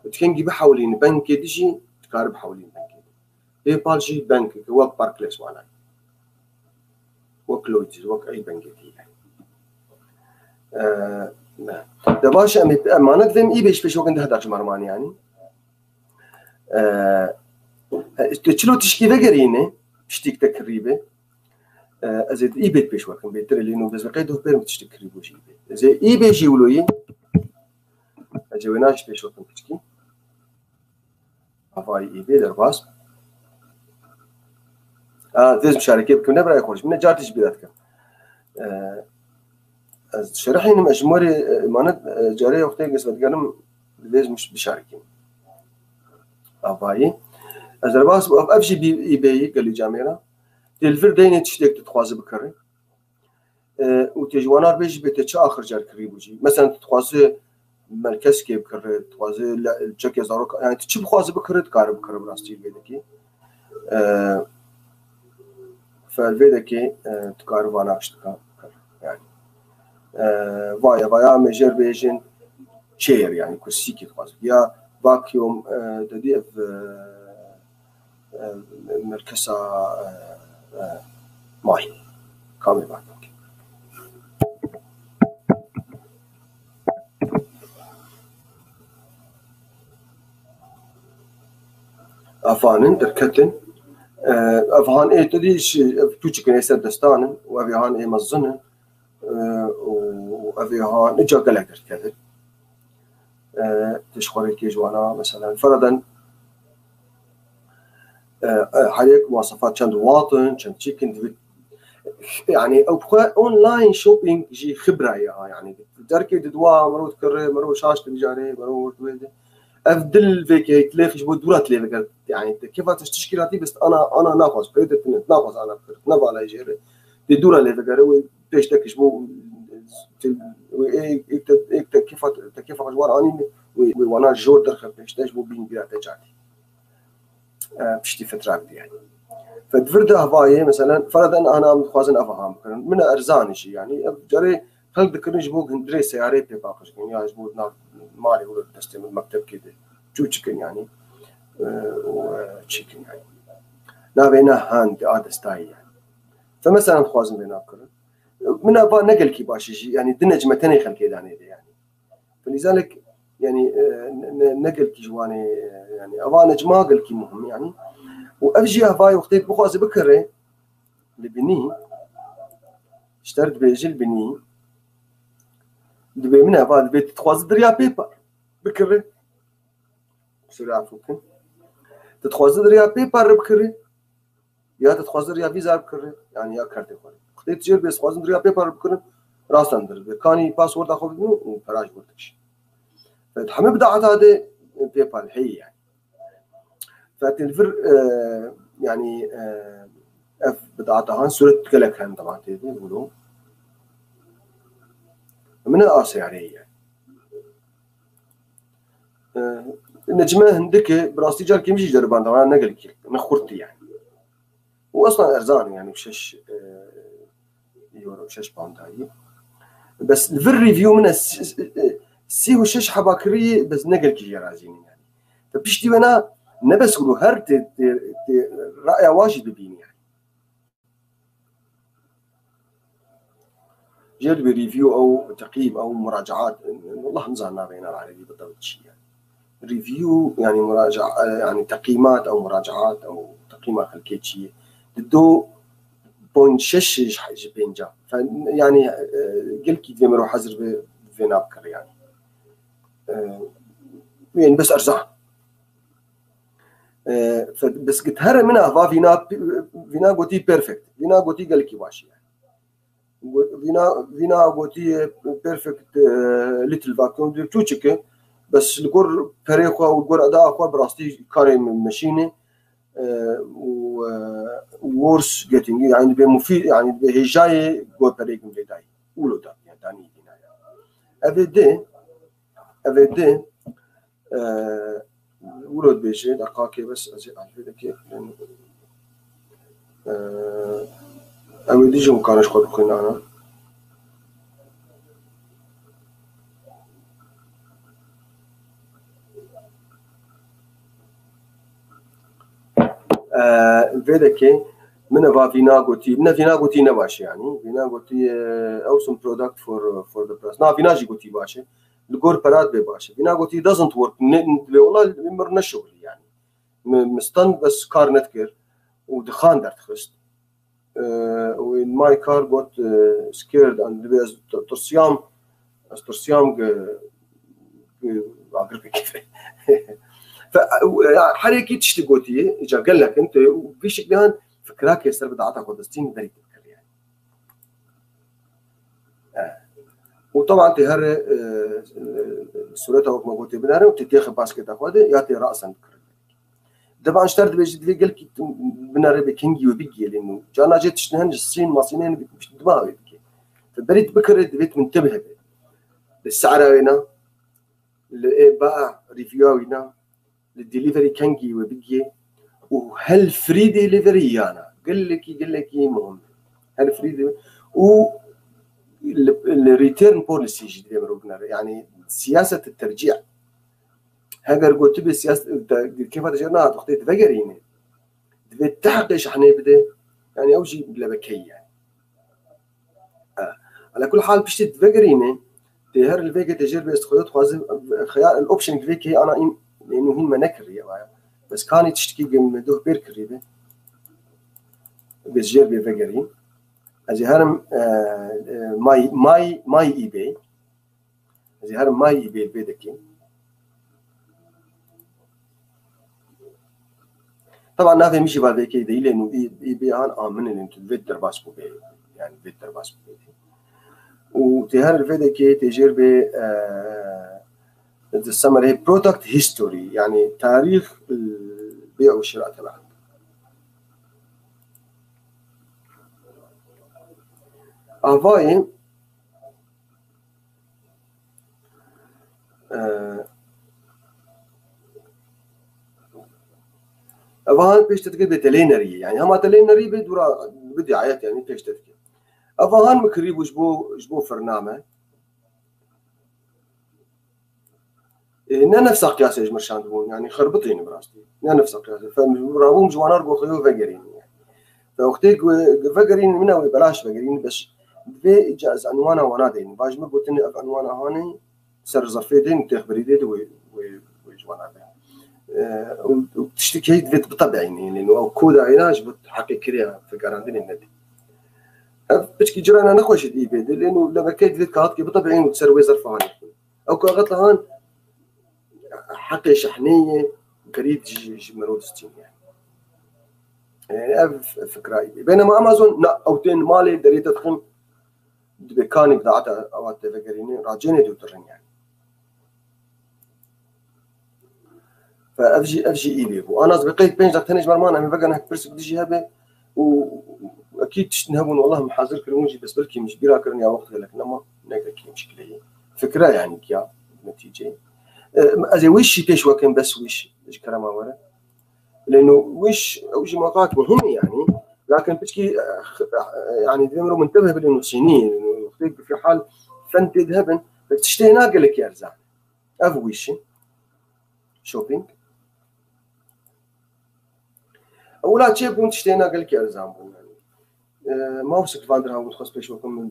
وتكنجي بحولين بنك ديجي تقارب حولين بنك بيبال جي بنك وك باركليس وانا وك لويدز وك اي بنك دي ده باش ما ندفهم اي بيش وقت هذا جمرمان يعني تشلو تشكيله قرينه تشتيك تقريبا ازيد اي بيت بيش وقت بيتر اللي انه بس قيده بير تشتيك قريبو جي زي اي بيجي ولوي اجوناش بيش وقت تشكي هاي اي بي درباس ذيز مشاركه بكم نبرا يخرج من جارتش بذاتك شرحين مجموري مانت جاريه وقتي قسمت قلم ذيز مش بشاركين هاي درباس افجي بي بي قال لي جاميرا الفر ديني تشتيك تتخواز بكري وتجوانار بيجي بيت اخر جار كريبوجي مثلا تتخواز مركز كي بكري تتخواز التشيك يزاروك يعني تشي بخواز بكري تقارب بكري براستي بيدكي فالفيدكي تقارب انا اشتكى يعني فايا ميجر بيجن شير يعني كرسي كي تخواز يا فاكيوم تدي مركزة ماي كامل بعد أفانن دركتن أفهان إيه تديش توجي كنيسة دستانن وأفهان إيه مزنن وأفهان إجا قلقر كذا تشخوري كي جوانا مثلا فرضا عليك مواصفات شند واطن شند تشيكن يعني أو بخوا أونلاين شوبينج جي خبرة يعني دركي دوا مرو تكرر مرو شاش تجاري مرو تويدي أفضل فيك هيك تلاقيش بدورات ليه يعني كيف تشتكيلاتي بس أنا ناقص بريدة ناقص أنا نبغى على جيري الدورة اللي فكرة وبيش تكش بو وإيه كيف أجوار أني وأنا جور درخل بيش تجبو بين بيات جاتي بشتي فترة بدي يعني فدفرده هواية مثلا فرضا أنا مخازن أفهم من أرزان شيء يعني جري خلق ذكرني جبوك هندري سيارة بيباقش يعني جبوك مالي ولا تستلم المكتب كده جو تشيكن يعني وتشيكن يعني نابينا هاند ستاي يعني فمثلا خوازن بينا كره من أبا نقل كي باشي يعني دنج متني خلق يعني فلذلك يعني نقل كي جواني يعني أبا نجما قل كي مهم يعني وأفجي هواي وقتي بخواز بكره لبني اشترت بيجي البني دبي منها بعد بيت تخواز دريا بيبر بكره سرعة فوقن تتخواز دريا بيبر بكره يا تتخواز دريا فيزا بكره يعني يا كارت خوري خديت جير بس خواز دريا بيبر بكره راس اندر كاني باسورد اخذ منه وفراج ورتكش فتحمل بدعت هذا بيبر الحي يعني فتلفر يعني اف بدعتها صورة كلك هم طبعا تيجي يقولوا من الآسيارية يعني النجمة هندك براستي جال كيمشي جربان طبعا نقل كي نخورتي يعني واصلا ارزان يعني بشش يورو بشش باوند بس في الريفيو من سي وشش حباكري بس نقل كي جرازين يعني فبشتي وانا نبس ولو هرت رأي واجد ببيني يعني جرب ريفيو او تقييم او مراجعات والله نزلنا بين العربي بالضبط شيء يعني ريفيو يعني مراجعة يعني تقييمات او مراجعات او تقييمات خلكيتشية دو بوينت شش حاجة بينجا فيعني قل كي دي مروح حزر بفينا بكر يعني يعني بس ارزع فبس قلت هرا منها فا فينا قوتي بيرفكت فينا قوتي قال كي واشي يعني فينا قوتي بيرفكت ليتل فاكيوم دي توچك بس الجور بريخوا والجور اداء اخوا براستي كاري ماشينه وورس جيتنج يعني بمفيد يعني هي جاي جور بريكم داي ولو دا يعني تاني افيدي ولد بيجي دقاقي بس ازي على كيف افيدي جو كانش خد كنا انا فيدكي من فينا غوتي نباش يعني فينا غوتي اوسم برودكت فور ذا براس نا فينا جي غوتي باشي الجور براد بباشي فينا غوتي doesn't work والله مرنا الشغل يعني مستن بس كار نتكر ودخان در تخست when my car got scared and ترسيام عقربي كيف فحركي تشتي قوتي اجا قال لك انت في شكلان فكراك يصير بدعتها قدستين بريد تذكر يعني وطبعا تهر سورتها وقت ما قلت بناري وتتيخ باسكت اخوادي ياتي راسا طبعا اشترت بيجي في قال كي بناري بكينجي وبيجي لانه جانا جيت شنهن الصين ماصينين مش دماغي بكي فبريت بكر بيت منتبه للسعر هنا باع ريفيو هنا للدليفري كانجي وبيجي وهل فري ديليفري يعني قال لك مهم هل فري دي و الريتيرن بوليسي جدي يعني سياسه الترجيع هاجر قلت بي سياسه كيف رجعنا تخطيط فقريني تحقق شحنه بده يعني اول شيء لبكي يعني على كل حال بشتي فقريني تهر الفيجا تجربه استخدمت خيار الاوبشن فيكي انا لانه هي منكر يا بس كانت تشتكي من دوه بيركري ده بتجربه فقرين ازي هرم ماي اي بي ازي هرم ماي اي بي بيدكي طبعا نافي مشي بعد كي دي لانه اي بي ان امن ان تفيدر باسبو بي يعني فيدر باسبو بي وتهر الفيدكي تجربه السمر هي برودكت هيستوري يعني تاريخ البيع والشراء تبعها افاي افان بيش تتقل بتلينري يعني هما تلينري بدورا بدي عيات يعني بيش تتقل افان مكريب وجبو فرنامه نفس قياس مرشان بون يعني خربطين براستي نفس قياس فرابوم جوانار بو خيو فقرين يعني فوقتي فقرين منها بلاش فقرين بس في اجاز عنوانا ونادين باج ما قلت لي عنوانا هاني سر ظرفيتين تخبري دي وجوانا وتشتكي بطبع يعني لانه كود علاج بتحقق فقراندين الندي بتشكي جرانا نخوش دي بيد لانه لما كيد فيت كهات بطبعين وتسروي ظرف هاني او كاغت لهان حقي شحنيه قريب مرود ستين يعني فكره بينما امازون لا اوتين مالي دريت تخم بكاني بدعتها اوقات تفكريني راجيني دوترين يعني فافجي اي بي وانا بقيت بين تنج مرمان انا بقى انا برس بدي جهبه واكيد تشنهبون والله محاضر كلموجي بس بلكي مش بيرا كرني وقت لك لما نكاكي مشكله فكره يعني كيا نتيجه ازي وش تيش وكان بس وش ايش كلام ورا لانه وش اوجي مقاطع مهمه يعني لكن بتشكي يعني ديمرو منتبه بانه سنين انه في حال فانت ذهبن بتشتهي ناقل لك يا ارزاق افويش شوبينج اولا تشيبون تشتهي ناقل لك يا ارزاق يعني ما هو سك فاندر هاو تخص بيش وكم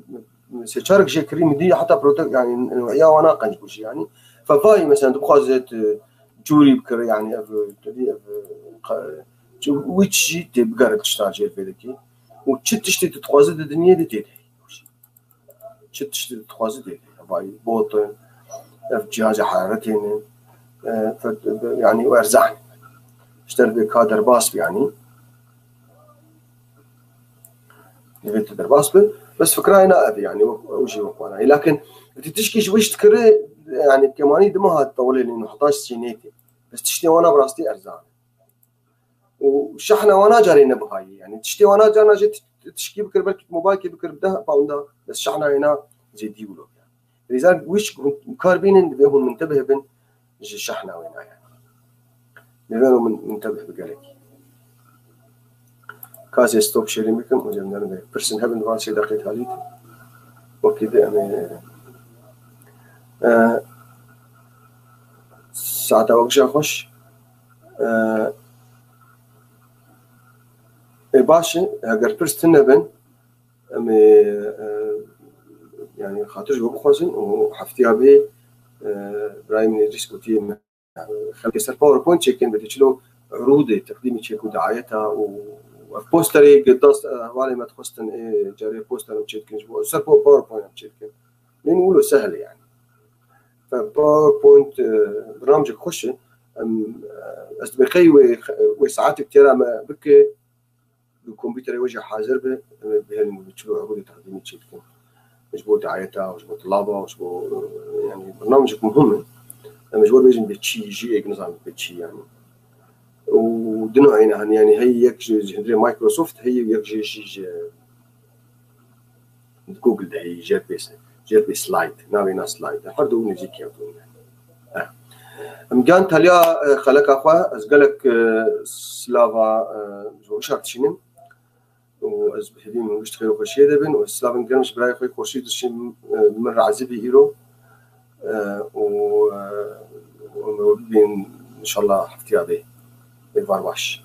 سيشارك جي كريم دي حتى بروتك يعني يا وانا قنج يعني ففاي مثلا تبقى زيت جوري بكر يعني ويتشي تبقى تشتاجي فيدكي وتشتشتي تتخوزد الدنيا دي تيدي تشتشتي تتخوزد دي باي بوطن جهاز حرارتين يعني وارزعني اشتغل بكادر باسب يعني لبيت درباسبه بس فكرة هنا أبي يعني وشي وقوانا لكن تشكي شويش تكره يعني كماني دمها تطولي لأنه 11 سنيتي بس تشتي وانا براستي أرزان وشحنة وانا جارينا بهاي يعني تشتي وانا جانا جيت تشكي بكر بلكي موبايل كي بكر بده باوندا بس شحنة هنا زي ديولو يعني لذلك وش مكاربين بيهم منتبه بين الشحنة وين يعني لأنه منتبه بقالك كاسي ستوب شيرين بكم وجمنا لنا برسن هبن واسي دقيقة هاليت وكذا أنا ساعة وقشة خوش باشا هاجر برستن هبن يعني خاطر جو بخوزن وحفتيها به براي من إدريس كوتي خلي يصير باوربوينت تشيكين بتشلو عروض تقديم تشيك ودعايتها وبوستري قداس والي ما تخصتن جاري بوستر تشيكين جبوا صار باوربوينت تشيكين لين نقولوا سهل يعني فباوربوينت برنامج خش أصدقائي وساعات كتير ما بك الكمبيوتر يوجه حاضر به بهن بتشلو عروض تقديم تشيكين مجبور دعايتها ومجبور طلابها ومجبور يعني برنامج مهم مجبور بيجن بتشي جي نظام بتشي يعني ودنو يعني هي يكجي هندري مايكروسوفت هي يكجي جوجل ده هي جير بي سلايد ناوينا سلايد حردو نجيك يا دون مجان تاليا خلق اخوا ازقلك سلافا جو شرط شنن واز بحدين من بيشتغل وخشيه دبن والسلافن قرمش براي خوي خورشيد شي مر عزبي هيرو و بين ان شاء الله حفتي به الفارواش